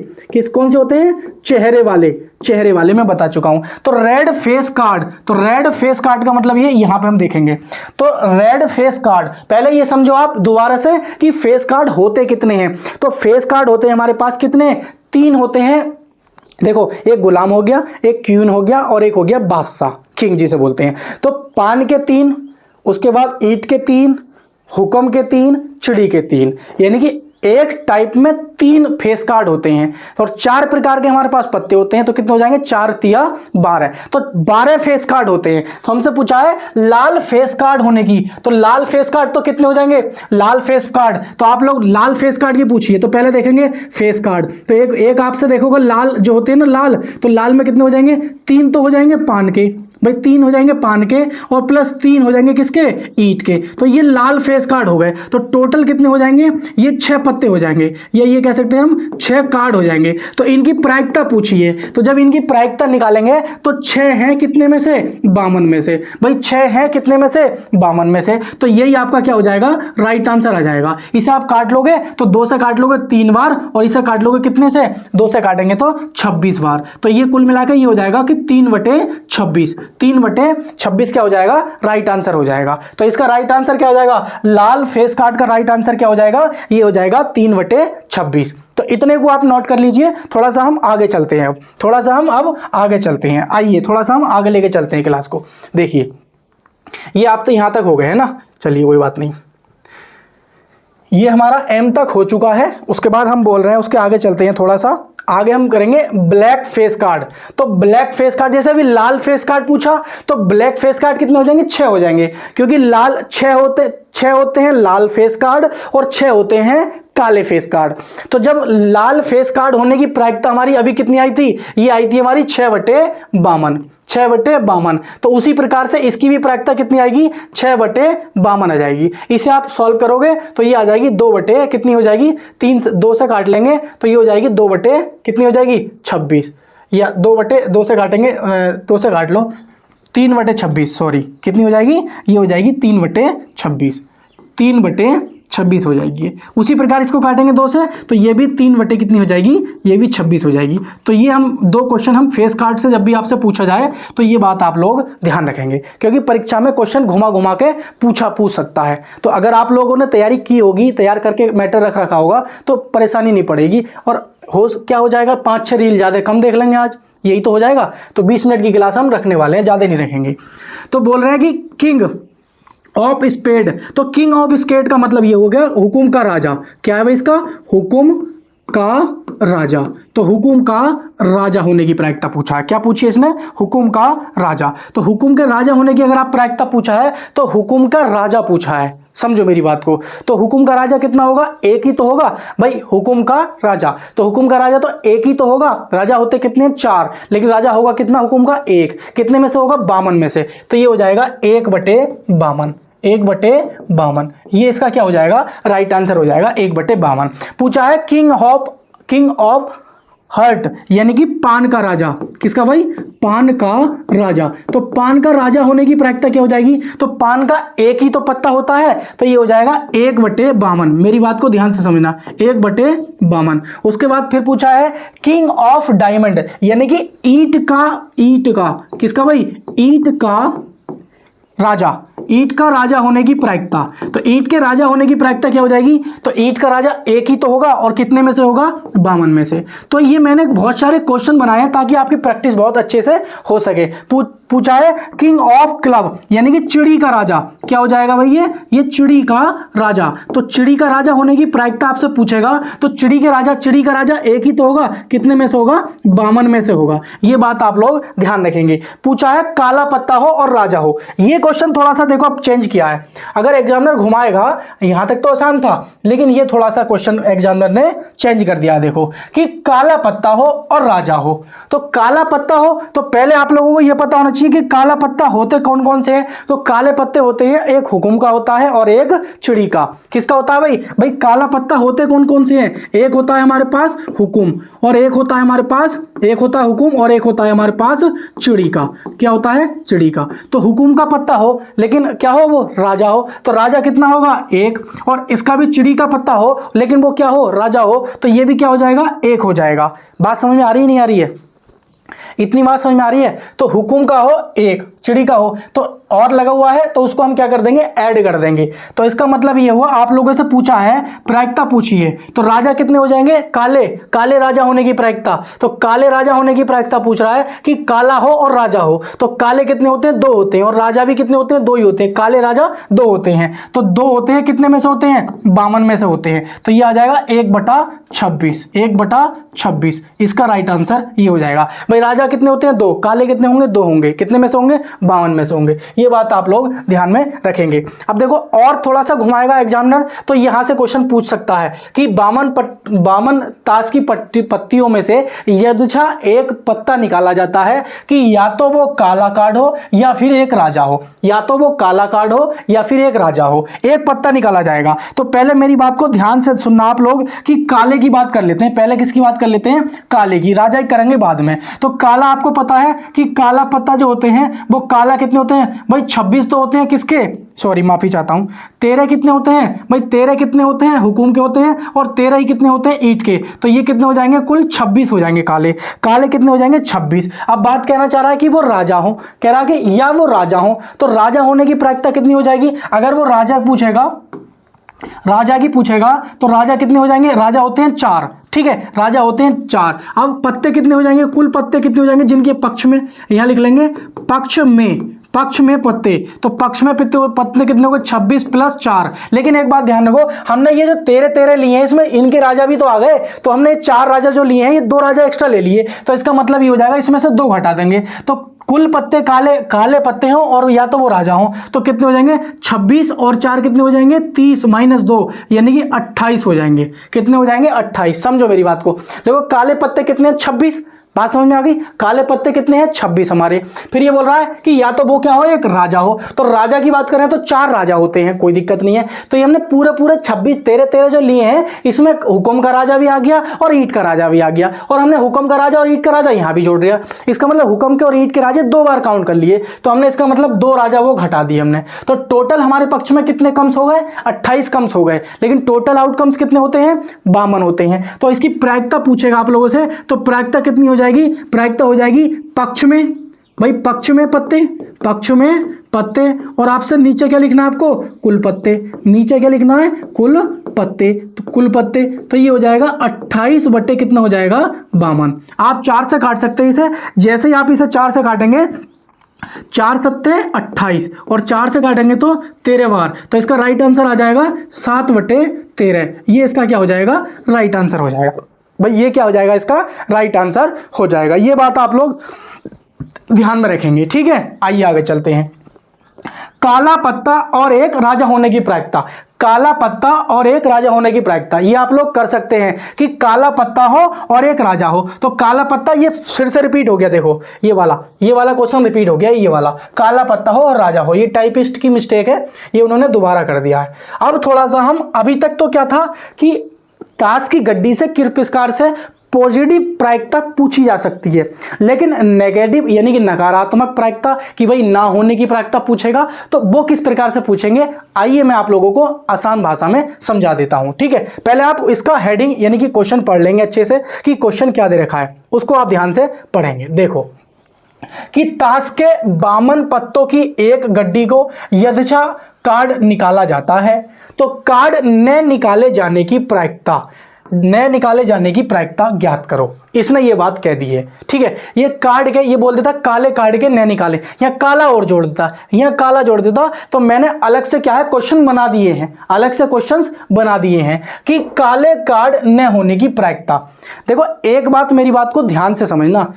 S1: कौन से होते हैं? चेहरे वाले, चेहरे वाले मैं बता चुका हूं। तो रेड फेस कार्ड, तो रेड फेस कार्ड का मतलब ये यहां पे हम देखेंगे। तो रेड फेस कार्ड, पहले ये समझो आप दोबारा से कि फेस कार्ड होते कितने हैं। तो फेस कार्ड होते हैं हमारे पास कितने? 3 होते हैं। देखो एक गुलाम हो गया, एक क्वीन हो गया, और एक हो गया बादशाह, किंग जिसे बोलते हैं। तो पान के 3, उसके बाद ईंट के 3, हुक्म के 3, चिड़ी के 3, यानी कि एक टाइप में 3 फेस कार्ड होते हैं और 4 प्रकार के हमारे पास पत्ते होते हैं, तो कितने हो जाएंगे, 4 तिया 12, तो 12 फेस कार्ड होते हैं। तो हमसे पूछा है लाल फेस कार्ड होने की, तो लाल फेस कार्ड तो कितने हो जाएंगे, लाल फेस कार्ड, तो आप लोग लाल फेस कार्ड की पूछिए, तो पहले देखेंगे फेस कार्ड, तो एक आपसे देखोगे लाल जो होते हैं ना लाल, तो लाल में कितने हो जाएंगे, 3 तो हो जाएंगे पान के, भाई 3 हो जाएंगे पान के और प्लस 3 हो जाएंगे किसके, ईंट के, तो ये लाल फेस कार्ड हो गए। तो टोटल कितने हो जाएंगे, ये 6 पत्ते हो जाएंगे, ये कह सकते हैं हम 6 कार्ड हो जाएंगे। तो इनकी प्रायिकता पूछिए, तो जब इनकी प्रायिकता निकालेंगे तो 6 हैं कितने में से, 52 में से, भाई 6 हैं कितने में से, 52 में से, तो यही आपका क्या हो जाएगा, राइट आंसर आ जाएगा। इसे आप काट लोगे तो 2 से काट लोगे 3 बार और इसे काट लोगे कितने से, 2 से काटेंगे तो 26 बार, तो ये कुल मिलाकर ये हो जाएगा कि 3/26, 3/26 क्या हो जाएगा, राइट आंसर हो जाएगा। तो इसका राइट आंसर क्या हो जाएगा, लाल फेस कार्ड का राइट आंसर क्या हो जाएगा, ये हो जाएगा 3/26। तो इतने को आप नोट कर लीजिए। थोड़ा सा हम आगे चलते हैं, थोड़ा सा हम अब आगे चलते हैं, आइए थोड़ा सा हम आगे लेके चलते हैं क्लास को। देखिए ये आप तो यहां तक हो गए हैं ना, चलिए कोई बात नहीं, ये हमारा एम तक हो चुका है। उसके बाद हम बोल रहे हैं, उसके आगे चलते हैं, थोड़ा सा आगे हम करेंगे ब्लैक फेस कार्ड। तो ब्लैक फेस कार्ड, जैसे अभी लाल फेस कार्ड पूछा, तो ब्लैक फेस कार्ड कितने हो जाएंगे, 6 हो जाएंगे, क्योंकि लाल 6 होते हैं लाल फेस कार्ड और 6 होते हैं काले फेस कार्ड। तो जब लाल फेस कार्ड होने की प्रायिकता हमारी अभी कितनी आई थी, ये आई थी हमारी 6/52, 6/52। तो उसी प्रकार से इसकी भी प्रायिकता कितनी आएगी, 6/52 आ जाएगी। इसे आप सॉल्व करोगे तो ये आ जाएगी 2 कितनी हो जाएगी, 3 2 से काट लेंगे तो ये हो जाएगी 2 कितनी हो जाएगी, 26, या 2 से काटेंगे, 2 से काट लो, 3/26, सॉरी कितनी हो जाएगी, ये हो जाएगी 3/26, 3/26 हो जाएगी। उसी प्रकार इसको काटेंगे 2 से तो ये भी 3 कितनी हो जाएगी, ये भी 26 हो जाएगी। तो ये हम 2 क्वेश्चन हम फेस कार्ड से जब भी आपसे पूछा जाए तो ये बात आप लोग ध्यान रखेंगे, क्योंकि परीक्षा में क्वेश्चन घुमा घुमा के पूछ सकता है। तो अगर आप लोगों ने तैयारी की होगी, तैयार करके मैटर रख रखा होगा तो परेशानी नहीं पड़ेगी, और क्या हो जाएगा, 5-6 रील ज़्यादा कम देख लेंगे आज, यही तो हो जाएगा। तो 20 मिनट की क्लास हम रखने वाले हैं, ज़्यादा नहीं रखेंगे। तो बोल रहे हैं कि किंग ऑफ स्पेड, तो किंग ऑफ स्पेड का मतलब ये हो गया हुकुम का राजा। क्या है भाई इसका, हुकुम का राजा। तो हुकुम का राजा होने की प्रायिकता पूछा है, क्या पूछी है इसने, हुकुम का राजा। तो हुकुम के राजा होने की अगर आप प्रायिकता पूछा है तो हुकुम का राजा पूछा है, समझो मेरी बात को। तो हुकुम का राजा कितना होगा, एक ही तो होगा भाई, हुकुम का राजा, तो हुकुम का राजा तो एक ही तो होगा। राजा होते कितने, 4, लेकिन राजा होगा कितना, हुकुम का 1, कितने में से होगा, 52 में से, तो ये हो जाएगा 1/52, 1/52, ये इसका क्या हो जाएगा, राइट आंसर हो जाएगा 1/52। पूछा है किंग ऑफ हर्ट, यानी कि पान का राजा, किसका भाई, पान का राजा। तो पान का राजा होने की प्रायिकता क्या हो जाएगी, तो पान का एक ही तो पत्ता होता है, तो ये हो जाएगा 1/52। मेरी बात को ध्यान से समझना, 1/52। उसके बाद फिर पूछा है किंग ऑफ डायमंड, यानी कि ईंट का किसका भाई, ईंट का राजा, ईंट का राजा होने की प्रायिकता। तो ईंट के राजा होने की प्रायिकता क्या हो जाएगी, तो ईंट का राजा एक ही तो होगा और कितने में से होगा, 52 में से। तो ये मैंने बहुत सारे क्वेश्चन बनाए हैं ताकि आपकी प्रैक्टिस बहुत अच्छे से हो सके। पूछा है किंग ऑफ क्लब, यानी कि चिड़ी का राजा, क्या हो जाएगा भाई, ये चिड़ी का राजा। तो चिड़ी का राजा होने की प्रायिकता आपसे पूछेगा तो चिड़ी का राजा एक ही तो होगा, कितने में से होगा, 52 में से होगा। ये बात आप लोग ध्यान रखेंगे। पूछा है काला पत्ता हो और राजा हो, ये क्वेश्चन थोड़ा सा देखो अब चेंज किया है। अगर एग्जामिनर घुमाएगा, यहां तक तो आसान था, लेकिन ये थोड़ा सा क्वेश्चन एग्जामिनर ने चेंज कर दिया। देखो कि काला पत्ता हो और राजा हो, तो काला पत्ता हो तो पहले आप लोगों को यह पता होना चाहिए कि काला पत्ता होते कौन कौन से हैं। तो काले पत्ते होते हैं, एक हुकुम का होता है और एक चिड़ी का। किसका होता है भाई काला पत्ता होते कौन कौन से हैं, एक होता है हमारे पास हुकुम और एक होता है हमारे पास, एक होता है हुकुम और एक होता है हमारे पास चिड़ी का। क्या होता है, चिड़ी का। तो हुकुम का पत्ता हो लेकिन क्या हो, वो राजा हो, तो राजा कितना होगा, 1। और इसका भी चिड़ी का पत्ता हो लेकिन वो क्या हो, राजा हो, तो ये भी क्या हो जाएगा, 1 हो जाएगा। बात समझ में आ रही नहीं आ रही है। इतनी बात समझ में आ रही है। तो हुकुम का हो एक, चिड़ी का हो तो और लगा हुआ है तो उसको हम क्या कर देंगे, ऐड कर देंगे। तो इसका मतलब ये हुआ, आप लोगों से पूछा है प्रायिकता पूछी है, तो राजा कितने हो जाएंगे, काले, काले राजा होने की प्रायिकता। तो काले राजा होने की प्रायिकता पूछ रहा है कि काला हो और राजा हो, तो काले कितने होते हैं, 2 होते हैं, और राजा भी कितने होते हैं, 2 ही होते हैं। काले राजा 2 होते हैं, तो 2 होते हैं, कितने में से होते हैं, 52 में से होते हैं। तो ये आ जाएगा 1/26, 1/26, इसका राइट आंसर ये हो जाएगा। भाई राजा कितने होते हैं, 2, काले कितने होंगे, 2 होंगे, कितने में से होंगे, 52 में से होंगे। ये बात आप लोग ध्यान में रखेंगे। अब देखो और थोड़ा सा घुमाएगा एग्जामिनर, तो यहां से क्वेश्चन पूछ सकता है कि 52 ताश की पत्तियों में से यदृच्छा एक पत्ता निकाला जाता है कि या तो वो काला कार्ड हो या फिर एक राजा हो, या तो वो काला कार्ड हो या फिर एक राजा हो, एक पत्ता निकाला जाएगा। तो पहले मेरी बात को ध्यान से सुनना आप लोग कि काले की बात कर लेते हैं, पहले किसकी बात कर लेते हैं, काले की, राजा ही करेंगे बाद में। तो काला आपको पता है कि काला पत्ता जो होते हैं वो काला कितने होते हैं भाई, 26 तो होते हैं, किसके, सॉरी माफी चाहता हूं, 13 कितने होते हैं भाई, 13 कितने होते हैं, हुकुम के होते हैं, और 13 ही कितने होते हैं, ईंट के। तो ये कितने हो जाएंगे, कुल 26 हो जाएंगे काले, काले कितने हो जाएंगे, 26। अब बात कहना चाह रहा है कि वो राजा हो, कह रहा है कि या वो राजा हो, तो राजा होने की प्रायिकता कितनी हो जाएगी, अगर वो राजा पूछेगा, राजा की पूछेगा तो राजा कितने हो जाएंगे, राजा होते हैं 4, ठीक है, राजा होते हैं 4। अब पत्ते कितने हो जाएंगे, कुल पत्ते कितने हो जाएंगे जिनके पक्ष में, यहां लिख लेंगे पक्ष में, पक्ष में पत्ते, तो पक्ष में पत्ते कितने हो गए, 26 + 4। लेकिन एक बात ध्यान रखो, हमने ये जो 13 लिए हैं इसमें इनके राजा भी तो आ गए, तो हमने 4 राजा जो लिए हैं ये 2 राजा एक्स्ट्रा ले लिए, तो इसका मतलब ये हो जाएगा इसमें से 2 घटा देंगे, तो कुल पत्ते काले, काले पत्ते हो और या तो वो राजा हो, तो कितने हो जाएंगे, 26 और 4 कितने हो जाएंगे, 30 - 2 यानी कि 28 हो जाएंगे। कितने हो जाएंगे, 28। समझो मेरी बात को, देखो काले पत्ते कितने हैं, 26, बात समझ में आ गई, काले पत्ते कितने हैं, 26 हमारे। फिर ये बोल रहा है कि या तो वो क्या हो, एक राजा हो, तो राजा की बात करें तो 4 राजा होते हैं, कोई दिक्कत नहीं है। तो ये हमने पूरे 26 13 जो लिए हैं इसमें हुकुम का राजा भी आ गया और ईंट का राजा भी आ गया, और हमने हुकुम का राजा और ईंट का राजा यहां भी जोड़ दिया। इसका मतलब हुकुम के और ईंट के राजे 2 बार काउंट कर लिए, तो हमने इसका मतलब 2 राजा वो घटा दिए हमने। तो टोटल हमारे पक्ष में कितने कम्स हो गए, 28 कम्स हो गए, लेकिन टोटल आउटकम्स कितने होते हैं, 52 होते हैं। तो इसकी प्रायिकता पूछेगा आप लोगों से, तो प्रायिकता कितनी हो जाएगी, प्रायिकता हो जाएगी पक्ष में, भाई पक्ष में पत्ते, पक्ष में पत्ते, और आपसे नीचे क्या लिखना है आपको, कुल पत्ते, नीचे क्या लिखना है, कुल पत्ते, तो कुल पत्ते, तो ये हो जाएगा 28 बटे कितना हो जाएगा, 52। आप 4 से काट सकते हैं इसे, जैसे ही आप इसे 4 से काटेंगे, 4 × 7 = 28, और 4 से काटेंगे तो 13 बार, तो इसका राइट आंसर आ जाएगा 7/13। ये इसका क्या हो जाएगा, राइट आंसर हो जाएगा। भाई ये क्या हो जाएगा, इसका राइट आंसर हो जाएगा। ये बात आप लोग ध्यान में रखेंगे, ठीक है। आइए आगे चलते हैं। काला पत्ता और एक राजा होने की प्रायिकता, काला पत्ता और एक राजा होने की प्रायिकता, ये आप लोग कर सकते हैं कि काला पत्ता हो और एक राजा हो। तो काला पत्ता, ये फिर से रिपीट हो गया, देखो ये वाला क्वेश्चन रिपीट हो गया, ये वाला काला पत्ता हो और राजा हो, ये टाइपिस्ट की मिस्टेक है, ये उन्होंने दोबारा कर दिया है। अब थोड़ा सा हम, अभी तक तो क्या था कि ताश की गड्डी से किरपिस्कार से पॉजिटिव प्रायिकता पूछी जा सकती है, लेकिन नेगेटिव यानी कि नकारात्मक प्रायिकता कि भाई ना होने की प्रायिकता पूछेगा, तो वो किस प्रकार से पूछेंगे, आइए मैं आप लोगों को आसान भाषा में समझा देता हूं, ठीक है। पहले आप इसका हेडिंग यानी कि क्वेश्चन पढ़ लेंगे अच्छे से कि क्वेश्चन क्या दे रखा है, उसको आप ध्यान से पढ़ेंगे। देखो कि ताश के 52 पत्तों की एक गड्डी को यदृच्छा कार्ड निकाला जाता है, तो कार्ड न निकाले जाने की प्रायिकता, न निकाले जाने की प्रायिकता ज्ञात करो। इसने ये बात कह दी है, ठीक है। ये कार्ड के, ये बोल देता काले कार्ड के न निकाले, यहाँ काला और जोड़ देता, यहाँ काला जोड़ देता, तो मैंने अलग से क्या है क्वेश्चन बना दिए हैं, अलग से क्वेश्चंस बना दिए हैं कि काले कार्ड न होने की प्रायिकता। देखो एक बात, मेरी बात को ध्यान से समझना,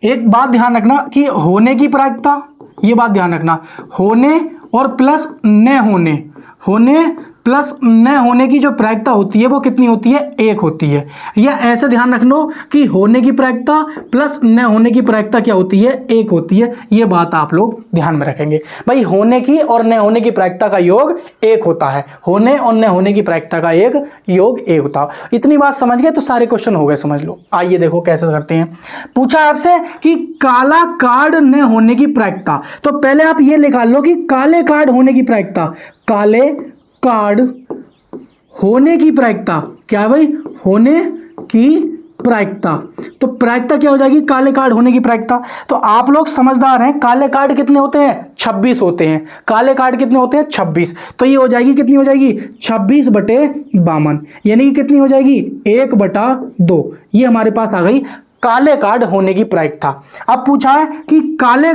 S1: एक बात ध्यान रखना कि होने की प्रायिकता, ये बात ध्यान रखना, होने और प्लस न होने, होने प्लस न होने की जो प्रायिकता होती है वो कितनी होती है, 1 होती है। या ऐसे ध्यान रख लो कि होने की प्रायिकता प्लस न होने की प्रायिकता क्या होती है, 1 होती है। ये बात आप लोग ध्यान में रखेंगे। भाई होने की और न होने की प्रायिकता का योग 1 होता है, होने और न होने की प्रायिकता का एक योग 1 होता है। इतनी बात समझ गए तो सारे क्वेश्चन हो गए, समझ लो। आइए देखो कैसे करते हैं। पूछा आपसे कि काला कार्ड न होने की प्रायिकता, तो पहले आप ये निकाल लो कि काले कार्ड होने की प्रायिकता, काले कार्ड होने की प्रायिकता क्या है भाई, होने की प्रायिकता। तो प्रायिकता क्या हो जाएगी? काले कार्ड होने की प्रायिकता। तो आप लोग समझदार हैं, काले कार्ड कितने होते हैं? 26 होते हैं। काले कार्ड कितने होते हैं? 26। तो ये हो जाएगी, कितनी हो जाएगी? 26/52, यानी कि कितनी हो जाएगी? 1/2। ये हमारे पास आ गई काले कार्ड होने की प्रायिकता। अब पूछा है कि काले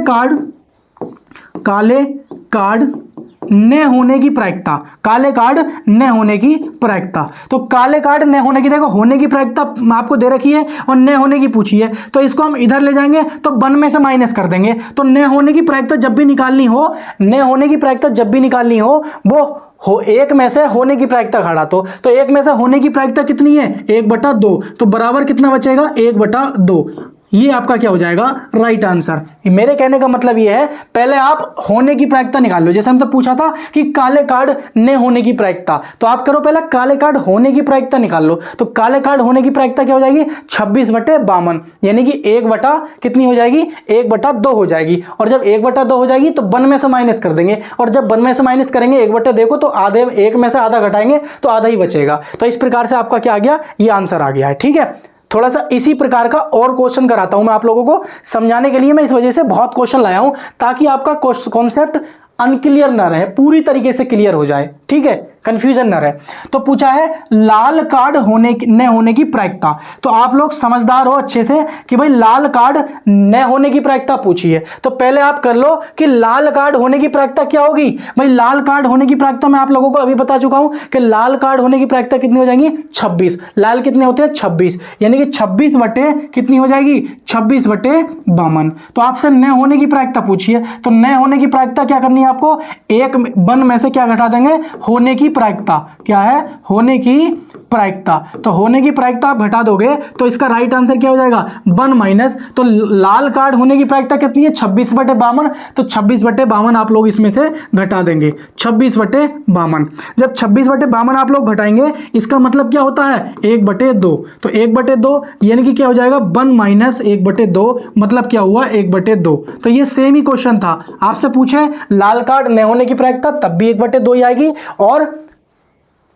S1: कार्ड न होने की प्रायिकता, काले कार्ड न होने की प्रायिकता। तो काले कार्ड न होने की, देखो होने की प्रायिकता आपको दे रखी है और न होने की पूछी है, तो इसको हम इधर ले जाएंगे तो 1 में से माइनस कर देंगे। तो न होने की प्रायिकता जब भी निकालनी हो, न होने की प्रायिकता जब भी निकालनी हो, वो हो 1 में से होने की प्रायिकता घटा दो। तो 1 में से होने की प्रायिकता कितनी है? 1/2। तो बराबर कितना बचेगा? 1/2। ये आपका क्या हो जाएगा? Right answer. मेरे कहने का मतलब ये है, पहले आप होने की प्रायिकता निकाल लो। जैसे हमसे पूछा था कि काले कार्ड न होने की प्रायिकता, तो आप करो पहले काले कार्ड होने की प्रायिकता निकाल लो। तो काले कार्ड होने की प्रायिकता क्या हो जाएगी? 26/52, यानी कि 1 बटा कितनी हो जाएगी? 1/2 हो जाएगी। और जब 1/2 हो जाएगी तो 1 में से माइनस कर देंगे, और जब 1 में से माइनस करेंगे 1/2 को, तो आधे 1 में से आधा घटाएंगे तो आधा ही बचेगा। तो इस प्रकार से आपका क्या आ गया? ये आंसर आ गया है। ठीक है, थोड़ा सा इसी प्रकार का और क्वेश्चन कराता हूं मैं आप लोगों को समझाने के लिए। मैं इस वजह से बहुत क्वेश्चन लाया हूं ताकि आपका कॉन्सेप्ट अनक्लियर ना रहे, पूरी तरीके से क्लियर हो जाए। ठीक है, कंफ्यूजन ना रहे। तो पूछा है लाल कार्ड न होने की प्रायिकता। तो आप लोग समझदार हो अच्छे से कि भाई लाल कार्ड न होने की प्रायिकता पूछी है, तो पहले आप कर लो कि लाल कार्ड होने की प्रायिकता क्या होगी। भाई लाल कार्ड होने की प्रायिकता मैं आप लोगों को अभी बता चुका हूं कि लाल कार्ड होने की प्रायिकता कितनी हो जाएगी? 26। लाल कितने होते हैं? 26, यानी कि 26 बटे कितनी हो जाएगी? 26/52। तो आपसे न होने की प्रायिकता पूछी है, तो न होने की प्रायिकता क्या करनी है आपको? 1 में से क्या घटा देंगे? होने की प्रायिकता। क्या है? होने की प्रायिकता। तो होने की प्रायिकता आप घटा दोगे तो इसका राइट आंसर क्या हो जाएगा? 1 माइनस, तो लाल कार्ड होने की प्रायिकता कितनी है? 26/52। तो 26/52 आप लोग इसमें से घटा देंगे। 26/52, जब 26/52 आप लोग घटाएंगे, इसका मतलब क्या होता है? 1/2। तो 1/2 यानी कि क्या हो जाएगा? 1 माइनस 1/2, मतलब क्या हुआ? 1/2। तो ये सेम ही क्वेश्चन था, आपसे पूछे लाल कार्ड न होने की प्रायिकता, तब भी 1/2 ही आएगी, और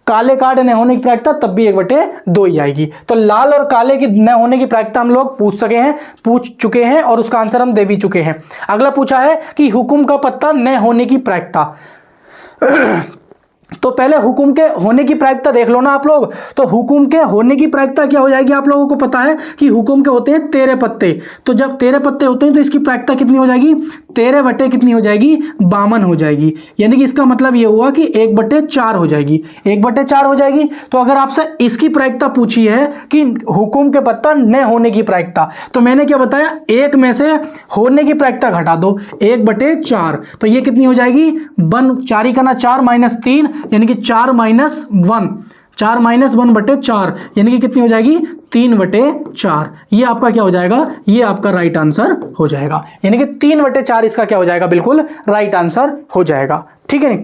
S1: काले कार्ड न होने की प्रायिकता तब भी 1/2 ही आएगी। तो लाल और काले की न होने की प्रायिकता हम लोग पूछ चुके हैं और उसका आंसर हम दे भी चुके हैं। अगला पूछा है कि हुकुम का पत्ता न होने की प्रायिकता। तो पहले हुकुम के होने की प्रायिकता देख लो ना आप लोग। तो हुकुम के होने की प्रायिकता क्या हो जाएगी? आप लोगों को पता है कि हुकुम के होते हैं 13 पत्ते। तो जब 13 पत्ते होते हैं तो इसकी प्रायिकता कितनी हो जाएगी? 13 बटे कितनी हो जाएगी? 52 हो जाएगी। यानी कि इसका मतलब ये हुआ कि 1/4 हो जाएगी। 1/4 हो जाएगी। तो अगर आपसे इसकी प्रायिकता पूछी है कि हुकुम के पत्ता न होने की प्रायिकता, तो मैंने क्या बताया? 1 में से होने की प्रायिकता घटा दो, 1/4। तो ये कितनी हो जाएगी? 4 का ना 4 माइनस 3, यानी कि 4 माइनस 1, 4 माइनस 1/4, यानी कि कितनी हो जाएगी? 3/4। ये आपका क्या हो जाएगा? ये आपका राइट आंसर हो जाएगा, यानी कि 3/4 इसका क्या हो जाएगा? बिल्कुल राइट आंसर हो जाएगा। ठीक है,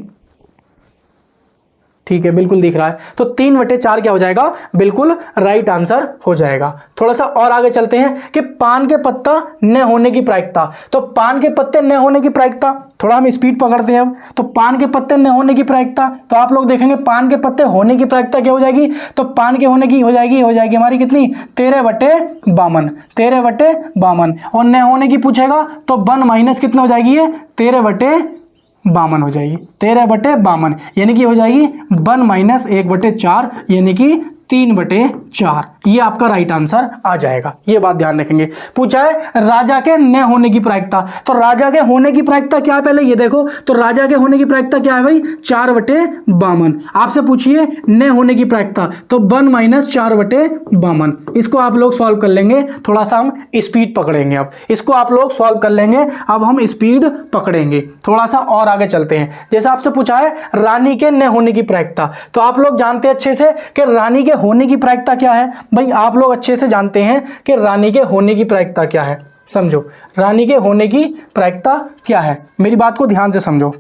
S1: ठीक है, बिल्कुल दिख रहा है। तो 3/4 क्या हो जाएगा? बिल्कुल राइट आंसर हो जाएगा। थोड़ा सा और आगे चलते हैं कि पान के पत्ता न होने की प्रायिकता। तो पान के पत्ते न होने की प्रायिकता, थोड़ा हम स्पीड पकड़ते हैं अब। तो पान के पत्ते न होने की प्रायिकता, तो आप लोग देखेंगे पान के पत्ते होने की प्रायिकता क्या हो जाएगी? तो पान के होने की हो जाएगी हमारी कितनी? 13/52, 13/52। और न होने की पूछेगा तो 1 माइनस कितना हो जाएगी? ये 13/52 हो जाएगी। 13/52 यानी कि हो जाएगी 1 माइनस 1/4, यानी कि 3/4। ये आपका राइट आंसर आ जाएगा। ये बात ध्यान रखेंगे। पूछा है राजा के न होने की प्रायिकता। तो राजा के होने की प्रायिकता क्या है? पहले ये देखो, तो राजा के होने की प्रायिकता क्या है भाई? 4/52। आपसे पूछिए न होने की प्रायिकता, तो 1 माइनस 4/52। इसको आप लोग सॉल्व कर लेंगे। थोड़ा सा हम स्पीड पकड़ेंगे, अब इसको आप लोग सॉल्व कर लेंगे। अब हम स्पीड पकड़ेंगे, थोड़ा सा और आगे चलते हैं। जैसे आपसे पूछा है रानी के न होने की प्रायिकता, तो आप लोग जानते हैं अच्छे से कि रानी के होने की प्रायिकता क्या है। भाई आप लोग अच्छे से जानते हैं कि रानी के होने की प्रायिकता क्या है। समझो, रानी के होने की प्रायिकता क्या है, मेरी बात को ध्यान से समझो।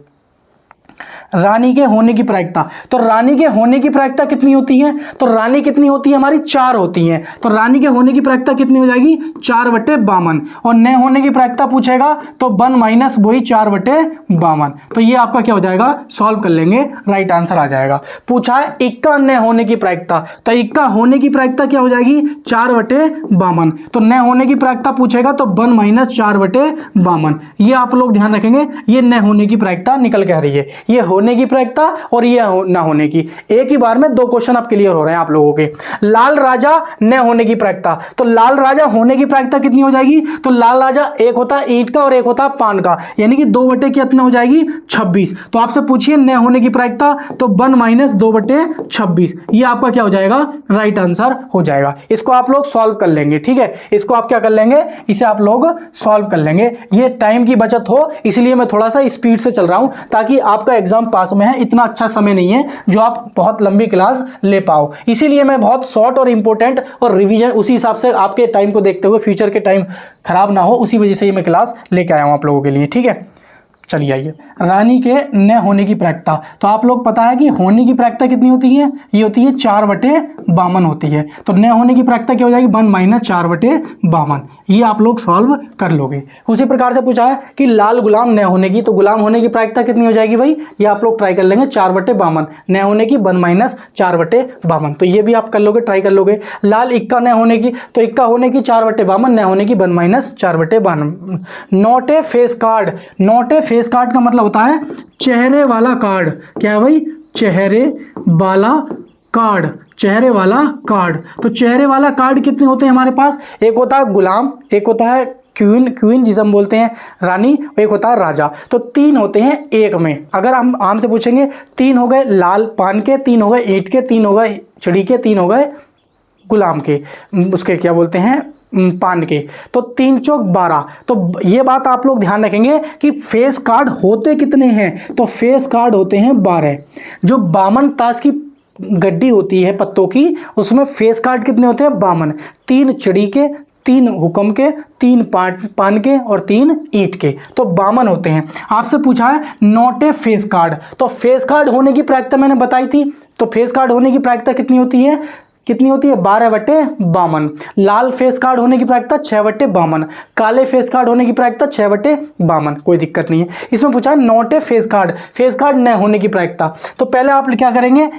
S1: रानी के होने की प्रायिकता, तो रानी के होने की प्रायिकता कितनी होती है, तो रानी कितनी होती है हमारी 4 होती है, तो रानी के होने की प्रायिकता कितनी हो जाएगी 4/52। और न होने की प्रायिकता पूछेगा तो 1 माइनस वही 4/52। तो ये आपका क्या हो जाएगा, सॉल्व कर लेंगे, राइट आंसर आ जाएगा। पूछा है इक्का न होने की प्रायिकता, तो इक्का होने की प्रायिकता क्या हो जाएगी 4/52। तो न होने की प्रायिकता पूछेगा तो 1 माइनस 4/52। ये आप लोग ध्यान रखेंगे, ये न होने की प्रायिकता निकल के आ रही है, ये होने की प्रायिकता और ये ना होने की, एक ही बार में 2 क्वेश्चन आप क्लियर हो रहे हैं आप लोगों के। लाल राजा न होने की प्रायिकता, तो लाल राजा होने की प्रायिकता कितनी हो जाएगी, तो लाल राजा एक होता है ईंट का और एक होता है पान का, यानी कि 2 कितने हो जाएगी 26। तो आपसे पूछिए न होने की प्रायिकता, तो 1 माइनस 2/26, ये आपका क्या हो जाएगा, राइट आंसर हो जाएगा। इसको आप लोग सॉल्व कर लेंगे, ठीक है, इसको आप क्या कर लेंगे, इसे आप लोग सॉल्व कर लेंगे। ये टाइम की बचत हो इसलिए मैं थोड़ा सा स्पीड से चल रहा हूं, ताकि आपका एग्जाम पास में है, इतना अच्छा समय नहीं है जो आप बहुत लंबी क्लास ले पाओ, इसीलिए मैं बहुत शॉर्ट और इंपॉर्टेंट और रिवीजन उसी हिसाब से आपके टाइम को देखते हुए, फ्यूचर के टाइम खराब ना हो, उसी वजह से ये मैं क्लास लेके आया हूं आप लोगों के लिए, ठीक है। चलिए आइए, रानी के न होने की प्रायिकता, तो आप लोग पता है कि होने की प्रायिकता कितनी होती है, ये होती है 4/52 होती है, तो न होने की प्रायिकता क्या हो जाएगी 1 माइनस 4/52, ये आप लोग सॉल्व कर लोगे। उसी प्रकार से पूछा है कि लाल गुलाम न होने की, तो गुलाम होने की प्रायिकता कितनी हो जाएगी भाई, ये आप लोग ट्राई कर लेंगे 4/52, न होने की 1 माइनस 4/52, तो ये भी आप कर लोगे, ट्राई कर लोगे। लाल इक्का न होने की, तो इक्का होने की 4/52, न होने की 1 minus 4/52। Not a face card, not a face card का मतलब होता है चेहरे वाला कार्ड, क्या है भाई, चेहरे वाला कार्ड, चेहरे वाला कार्ड। तो चेहरे वाला कार्ड कितने होते हैं हमारे पास, एक होता है गुलाम, एक होता है क्वीन, क्वीन जिसे हम बोलते हैं रानी, एक होता है राजा, तो 3 होते हैं एक में। अगर हम आम से पूछेंगे 3 हो गए लाल पान के, 3 हो गए ईंट के, 3 हो गए चिड़ी के, 3 हो गए गुलाम के, उसके क्या बोलते हैं पान के, तो 3 चौक 12। तो ये बात आप लोग ध्यान रखेंगे कि फेस कार्ड होते कितने हैं, तो फेस कार्ड होते हैं 12। जो 52 ताश की गड्डी होती है पत्तों की, उसमें फेस कार्ड कितने होते हैं 52, 3 चिड़ी के, 3 हुक्म के, 3 पान के और 3 ईंट के, तो 52 होते हैं। आपसे पूछा है नॉट ए फेस कार्ड, तो फेस कार्ड होने की प्रायिकता मैंने बताई थी, तो फेस कार्ड होने की प्रायिकता कितनी होती है, कितनी होती है 12/52। लाल फेस कार्ड होने की प्रायिकता 6/52, काले फेस कार्ड होने की प्रायिकता 6/52, कोई दिक्कत नहीं है। इसमें पूछा है नॉट ए फेस कार्ड न होने की प्रायिकता, तो पहले आप क्या करेंगे,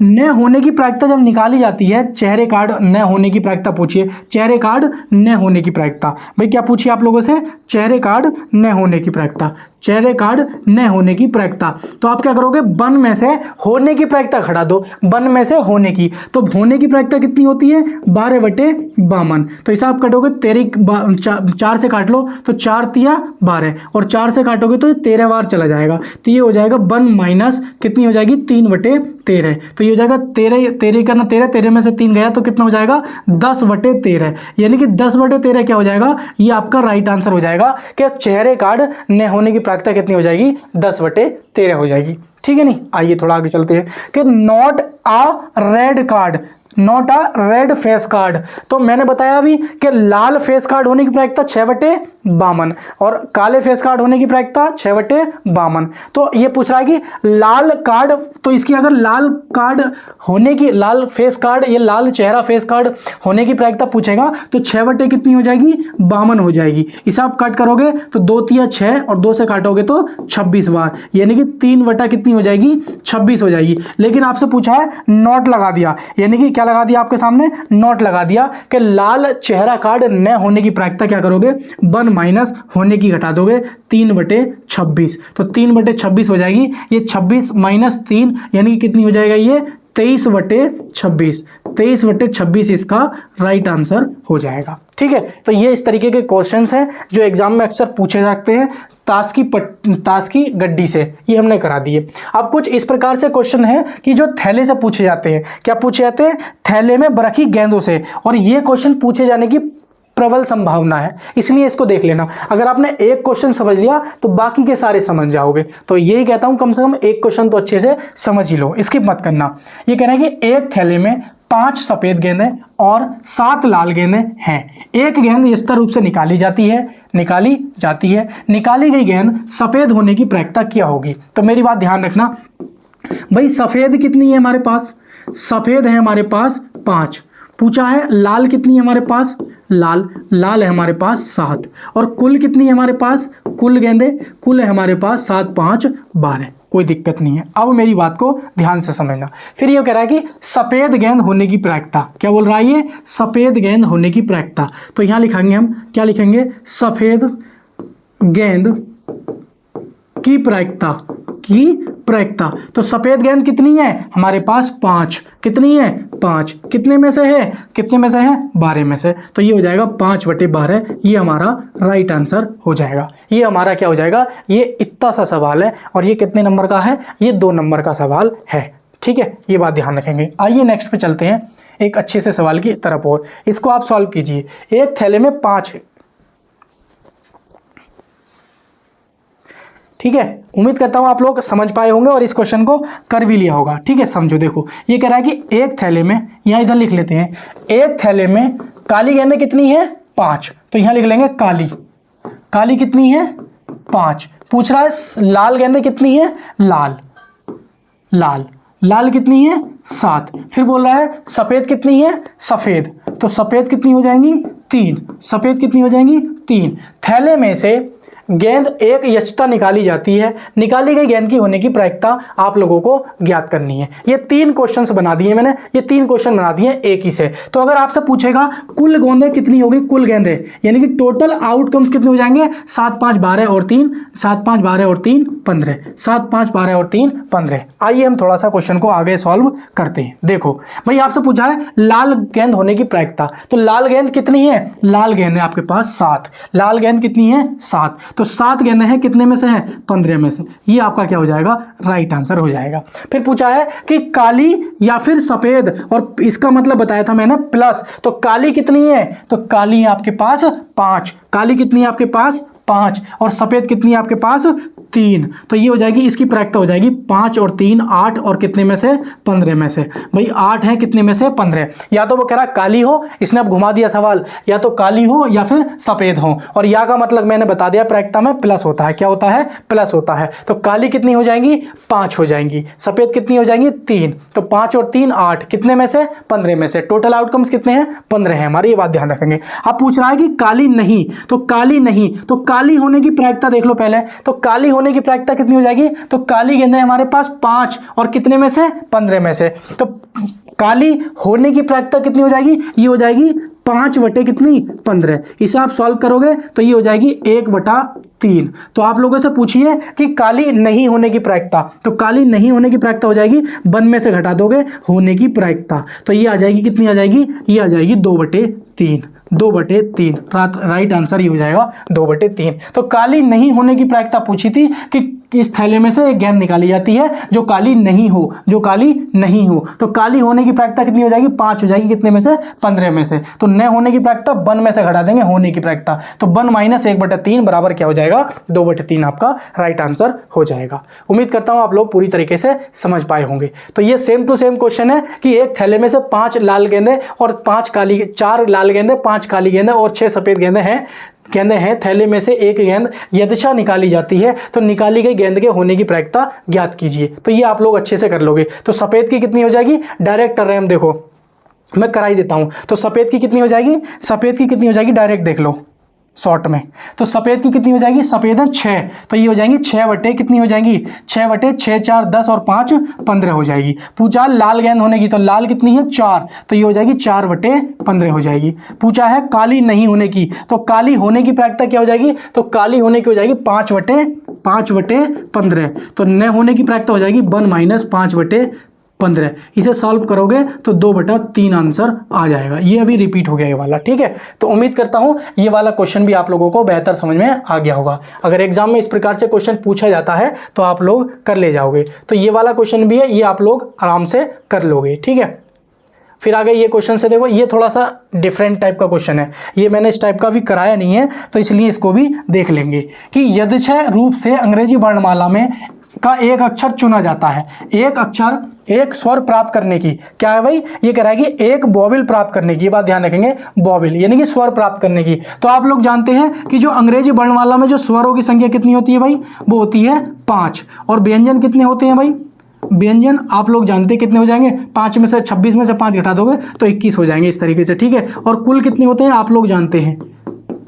S1: न होने की प्रायिकता जब निकाली जाती है, चेहरे कार्ड न होने की प्रायिकता पूछिए, चेहरे कार्ड न होने की प्रायिकता, भाई क्या पूछिए आप लोगों से, चेहरे कार्ड न होने की प्रायिकता, चेहरे कार्ड न होने की प्रायिकता। तो आप क्या करोगे, 1 में से होने की प्रायिकता घटा दो, 1 में से होने की, तो होने की प्रायिकता कितनी होती है 12/52। तो इसे आप काटोगे 4 से काट लो, तो 4 तिया 12, और 4 से काटोगे तो 13 बार चला जाएगा, तो ये हो जाएगा 1 माइनस कितनी हो जाएगी 3/13, तो ये हो जाएगा 13 करना 13 में से 3 गया तो कितना हो जाएगा 10/13, यानी कि 10/13 क्या हो जाएगा, ये आपका राइट आंसर हो जाएगा कि चेहरे कार्ड न होने की प्रायिकता कितनी हो जाएगी 10/13 हो जाएगी, ठीक है। नहीं, आइए थोड़ा आगे चलते हैं कि not a red card, not a red face card, तो मैंने बताया अभी कि लाल फेस कार्ड होने की प्रायिकता 6/52 और काले फेस कार्ड होने की प्रायिकता 6/52। तो ये पूछ रहा है कि लाल कार्ड, तो इसकी अगर लाल कार्ड होने की, लाल फेस कार्ड, ये लाल चेहरा फेस कार्ड होने की प्रायिकता पूछेगा तो 6 कितनी हो जाएगी 52 हो जाएगी। इसे आप काट करोगे तो 2 तिया 6 और 2 से काटोगे तो 26 बार, यानी कि 3 कितनी हो जाएगी 26 हो जाएगी। लेकिन आपसे पूछा है नॉट लगा दिया, यानी कि क्या लगा दिया आपके सामने, नॉट लगा दिया कि लाल चेहरा कार्ड न होने की प्रायिकता क्या करोगे 1 माइनस होने की घटा दोगे 3/26, तो 3/26 हो जाएगी। ये 26 माइनस 3 यानी कि कितनी हो जाएगा ये 23/26, 23/26 इसका राइट आंसर हो जाएगा, ठीक है। तो ये इस तरीके के क्वेश्चंस हैं जो एग्जाम में अक्सर पूछे जाते हैं ताश की गड्डी से, ये हमने करा दिए। अब कुछ इस प्रकार से क्वेश्चन है कि जो थैले से पूछे जाते हैं, क्या पूछे जाते हैं, थैले में बरखी गेंदों से, और ये क्वेश्चन पूछे जाने की प्रबल संभावना है, इसलिए इसको देख लेना। अगर आपने एक क्वेश्चन समझ लिया तो बाकी के सारे समझ जाओगे, तो यही कहता हूं कम से कम एक क्वेश्चन तो अच्छे से समझ ही लो, स्किप मत करना। ये कह रहे हैं कि एक थैले में 5 सफेद गेंदें और 7 लाल गेंदें हैं। एक गेंद इस तरह रूप से निकाली जाती है, निकाली गई गेंद सफेद होने की प्रायिकता क्या होगी। तो मेरी बात ध्यान रखना भाई, सफेद कितनी है हमारे पास, सफेद है हमारे पास 5, पूछा है लाल कितनी है हमारे पास, लाल है हमारे पास 7, और कुल कितनी है हमारे पास, कुल गेंदें कुल है हमारे पास 7 5 12, कोई दिक्कत नहीं है। अब मेरी बात को ध्यान से समझना। फिर ये कह रहा है कि सफेद गेंद होने की प्रायिकता, क्या बोल रहा है ये, सफेद गेंद होने की प्रायिकता। तो यहां लिखेंगे हम, क्या लिखेंगे, सफेद गेंद की प्रायिकता। तो सफेद गेंद कितनी है हमारे पास 5, कितनी है 5, कितने में से है 12 में से। तो ये हो जाएगा 5/12, ये हमारा राइट आंसर हो जाएगा। ये हमारा क्या हो जाएगा, ये इतना सा सवाल है और ये कितने नंबर का है, ये 2 नंबर का सवाल है। ठीक है, ये बात ध्यान रखेंगे। आइए नेक्स्ट पे चलते हैं एक अच्छे से सवाल की तरफ और इसको आप सॉल्व कीजिए। एक थैले में 5, ठीक है, उम्मीद करता हूं आप लोग समझ पाए होंगे और इस क्वेश्चन को कर भी लिया होगा। ठीक है, समझो, देखो ये कह रहा है कि एक थैले में, यहां इधर लिख लेते हैं, एक थैले में काली गेंदें कितनी है 5, तो यहां लिख लेंगे काली कितनी है 5। पूछ रहा है लाल गेंदें कितनी है, लाल कितनी है 7। फिर बोल रहा है सफेद कितनी है, सफेद, तो सफेद कितनी हो जाएंगी 3, सफेद कितनी हो जाएंगी 3। थैले में से गेंद एक यचता निकाली जाती है, निकाली गई गेंद की होने की प्रायिकता आप लोगों को ज्ञात करनी है। ये 3 क्वेश्चंस बना दिए मैंने, ये 3 क्वेश्चन बना दिए एक ही से। तो अगर आपसे पूछेगा कुल गेंदें कितनी होगी, कुल गेंदें यानी कि टोटल आउटकम्स कितने हो जाएंगे, 7 5 12 और 3, 7 5 12 और 3 15, 7 5 12 और 3 15। आइए हम थोड़ा सा क्वेश्चन को आगे सॉल्व करते हैं। देखो भाई, आपसे पूछा है लाल गेंद होने की प्रायिकता, तो लाल गेंद कितनी है, लाल गेंद है आपके पास 7, लाल गेंद कितनी है 7, तो 7 गेंदें हैं कितने में से है 15 में से। ये आपका क्या हो जाएगा, राइट आंसर हो जाएगा। फिर पूछा है कि काली या फिर सफेद, और इसका मतलब बताया था मैंने प्लस, तो काली कितनी है, तो काली है आपके पास 5, काली कितनी है आपके पास 5, और सफेद कितनी है आपके पास 3। तो ये हो जाएगी, इसकी प्रायिकता हो जाएगी 5 और 3 8, और कितने में से 15 में से। भाई 8 है कितने में से 15, या तो वो कह रहा काली हो, इसने अब घुमा दिया सवाल, या तो काली हो या फिर सफेद हो, और या का मतलब मैंने बता दिया प्रायिकता में प्लस होता है, क्या होता है प्लस होता है। तो काली कितनी हो जाएंगी 5 हो जाएंगी, सफेद कितनी हो जाएंगी 3, तो 5 और 3 8, कितने में से 15 में से। टोटल आउटकम्स कितने हैं 15 हैं हमारे, ये बात ध्यान रखेंगे। अब पूछ रहा है कि काली नहीं, तो काली होने की प्रायिकता देख लो पहले, तो काली होने की प्रायिकता कितनी हो जाएगी, तो काली गेंदें हमारे पास 5, और कितने में से 15 में से। तो काली होने की प्रायिकता कितनी हो जाएगी, ये हो जाएगी 5/15। इसे आप सॉल्व करोगे तो ये हो जाएगी 1/3। तो आप लोगों से पूछिए कि काली नहीं होने की प्रायिकता, तो काली नहीं होने की प्रायिकता हो जाएगी, बन में से घटा दोगे होने की प्रायिकता, तो ये आ जाएगी, कितनी आ जाएगी, ये आ जाएगी 2/3, 2/3। राइट आंसर ये हो जाएगा 2/3। तो काली नहीं होने की प्रायिकता पूछी थी कि इस थैले में से एक गेंद निकाली जाती है जो काली नहीं हो, तो काली होने की प्रायिकता कितनी हो जाएगी 5 हो जाएगी, कितने में से 15 में से। तो न होने की प्रायिकता बन में से घटा देंगे होने की प्रायिकता, तो बन माइनस 1/3 बराबर क्या हो जाएगा 2/3, आपका राइट आंसर हो जाएगा। उम्मीद करता हूं आप लोग पूरी तरीके से समझ पाए होंगे। तो ये सेम टू सेम क्वेश्चन है कि एक थैले में से 5 लाल गेंदें और 4 लाल गेंदें, 5 काली गेंदें और 6 सफेद गेंदें हैं। थैले में से एक गेंद यदृच्छा निकाली जाती है, तो निकाली गई गेंद के होने की प्रायिकता ज्ञात कीजिए। तो ये आप लोग अच्छे से कर लोगे। तो सफेद की कितनी हो जाएगी, डायरेक्ट कर रहे हैं हम, देखो मैं कराई देता हूं। तो सफेद की कितनी हो जाएगी, डायरेक्ट देख लो शॉर्ट में। तो सफेद की कितनी हो जाएगी, सफेद है 6, तो ये हो जाएंगी 6 कितनी हो जाएंगी 6/6, 4 10 और 5 15 हो जाएगी। पूछा लाल गेंद होने की, तो लाल कितनी है 4, तो ये हो जाएगी 4/15 हो जाएगी। पूछा है काली नहीं होने की, तो काली होने की प्रायिकता क्या हो जाएगी, तो काली होने की हो जाएगी 5/15। तो न होने की प्रायिकता हो जाएगी 1 - 5/15। इसे सॉल्व करोगे तो 2/3 आंसर आ जाएगा। ये अभी रिपीट हो गया ये वाला, ठीक है। तो उम्मीद करता हूं ये वाला क्वेश्चन भी आप लोगों को बेहतर समझ में आ गया होगा। अगर एग्जाम में इस प्रकार से क्वेश्चन पूछा जाता है तो आप लोग कर ले जाओगे। तो ये वाला क्वेश्चन भी है, ये आप लोग आराम से कर लोगे, ठीक है। फिर आगे ये क्वेश्चन से देखो, ये थोड़ा सा डिफरेंट टाइप का क्वेश्चन है, ये मैंने इस टाइप का भी कराया नहीं है, तो इसलिए इसको भी देख लेंगे कि यदृच्छा रूप से अंग्रेजी वर्णमाला में का एक अक्षर चुना जाता है। एक अक्षर, एक स्वर प्राप्त करने की, क्या है भाई, ये कह रहा है कि एक वॉवेल प्राप्त करने की, ये बात ध्यान रखेंगे, वॉवेल यानी कि स्वर प्राप्त करने की। तो आप लोग जानते हैं कि जो अंग्रेजी वर्णमाला में जो स्वरों की संख्या कितनी होती है भाई, वो होती है 5, और व्यंजन कितने होते हैं भाई, व्यंजन आप लोग जानते हैं कितने हो जाएंगे, 5 में से 26 में से 5 घटा दोगे तो 21 हो जाएंगे इस तरीके से, ठीक है। और कुल कितने होते हैं आप लोग जानते हैं,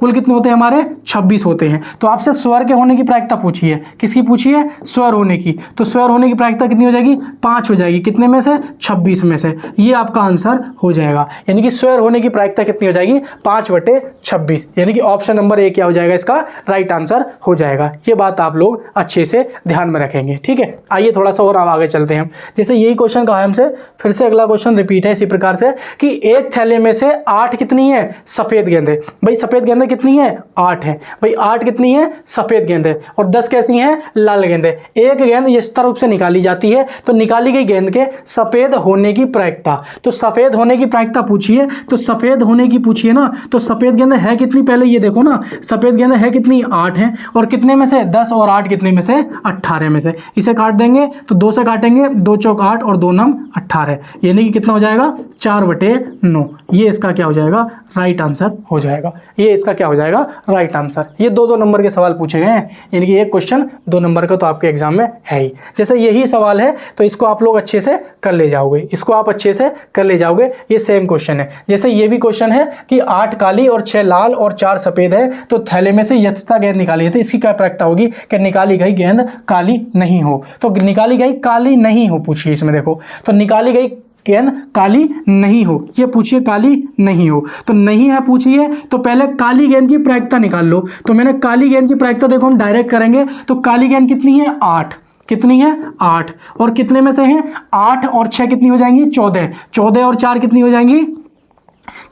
S1: कुल कितने होते हैं हमारे, 26 होते हैं। तो आपसे स्वर के होने की प्रायिकता पूछी है, किसकी पूछी है, स्वर होने की। तो स्वर होने की प्रायिकता कितनी हो जाएगी, 5 हो जाएगी, कितने में से, 26 में से। ये आपका आंसर हो जाएगा, यानी कि स्वर होने की प्रायिकता कितनी हो जाएगी, 5/26, यानी कि ऑप्शन नंबर ए क्या हो जाएगा, इसका राइट आंसर हो जाएगा। ये बात आप लोग अच्छे से ध्यान में रखेंगे, ठीक है। आइए थोड़ा सा और आगे चलते हैं। जैसे यही क्वेश्चन कहा है हमसे, फिर से अगला क्वेश्चन रिपीट है इसी प्रकार से कि एक थैले में से 8 कितनी है, सफेद गेंदें। भाई सफेद गेंदें कितनी है, 8 है। भाई 8 कितनी है, सफेद गेंदें, और 10 कैसी हैं, लाल गेंदें। एक गेंद इस रूप से निकाली जाती है, तो निकाली गई गेंद के सफेद होने की प्रायिकता, तो सफेद होने की प्रायिकता पूछी है, तो सफेद होने की पूछी है ना, तो सफेद गेंदें है कितनी, पहले ये देखो ना, सफेद गेंदें है कितनी, 8 है, और कितने में से, 10 और 8 कितने में से, 18 में से। इसे काट देंगे तो 2 से काटेंगे, 2 चौक 8 और 2 नम 18, यानी कि कितना हो जाएगा, 4/9। ये इसका क्या हो जाएगा, राइट आंसर हो जाएगा। ये इसका क्या हो जाएगा, राइट आंसर। ये 2-2 नंबर के सवाल पूछे गए हैं, यानी कि एक क्वेश्चन 2 नंबर का तो आपके एग्जाम में है ही। जैसे यही सवाल है तो इसको आप लोग अच्छे से कर ले जाओगे, इसको आप अच्छे से कर ले जाओगे। ये सेम क्वेश्चन है, जैसे ये भी क्वेश्चन है कि 8 काली और 6 लाल और 4 सफेद है, तो थैले में से यथता गेंद निकाली है, तो इसकी क्या प्रायिकता होगी कि निकाली गई गेंद काली नहीं हो। तो निकाली गई काली नहीं हो पूछिए, इसमें देखो, तो निकाली गई गेंद काली नहीं हो, ये पूछिए काली नहीं हो, तो नहीं है पूछिए, तो पहले काली गेंद की प्रायिकता निकाल लो। तो मैंने काली गेंद की प्रायिकता देखो हम डायरेक्ट करेंगे, तो काली गेंद कितनी है, 8, कितनी है, 8, और कितने में से है, 8 और 6 कितनी हो जाएंगी, 14, 14 और 4 कितनी हो जाएंगी,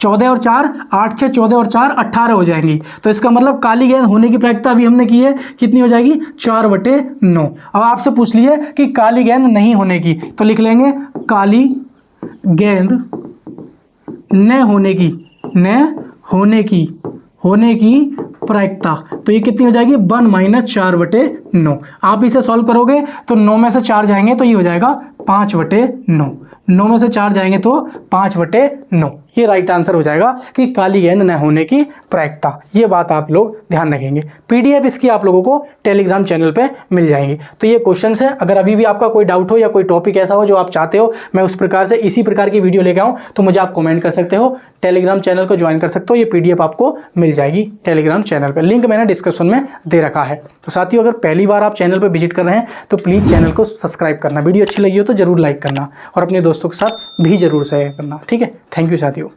S1: 14 और 4, 8 6 14 और 4 18 हो जाएंगी। तो इसका मतलब काली गेंद होने की प्रायिकता अभी हमने की है, कितनी हो जाएगी, 4/9। अब आपसे पूछ लिए कि काली गेंद नहीं होने की, तो लिख लेंगे काली गेंद न होने की, होने की प्रायिकता, तो ये कितनी हो जाएगी, 1 - 4/9। आप इसे सॉल्व करोगे तो 9 में से 4 जाएंगे तो ये हो जाएगा 5/9, 9 में से 4 जाएंगे तो 5/9। ये राइट आंसर हो जाएगा कि काली गेंद न होने की प्रायिकता। ये बात आप लोग ध्यान रखेंगे। पीडीएफ इसकी आप लोगों को टेलीग्राम चैनल पे मिल जाएंगी। तो ये क्वेश्चंस है, अगर अभी भी आपका कोई डाउट हो या कोई टॉपिक ऐसा हो जो आप चाहते हो मैं उस प्रकार से इसी प्रकार की वीडियो लेके आऊँ, तो मुझे आप कमेंट कर सकते हो, टेलीग्राम चैनल को ज्वाइन कर सकते हो। ये पीडीएफ आपको मिल जाएगी टेलीग्राम चैनल पर, लिंक मैंने डिस्क्रिप्शन में दे रखा है। तो साथियों, अगर पहली बार आप चैनल पर विजिट कर रहे हैं तो प्लीज़ चैनल को सब्सक्राइब करना, वीडियो अच्छी लगी हो तो जरूर लाइक करना और अपने दोस्तों के साथ भी जरूर शेयर करना, ठीक है। थैंक यू साथियों।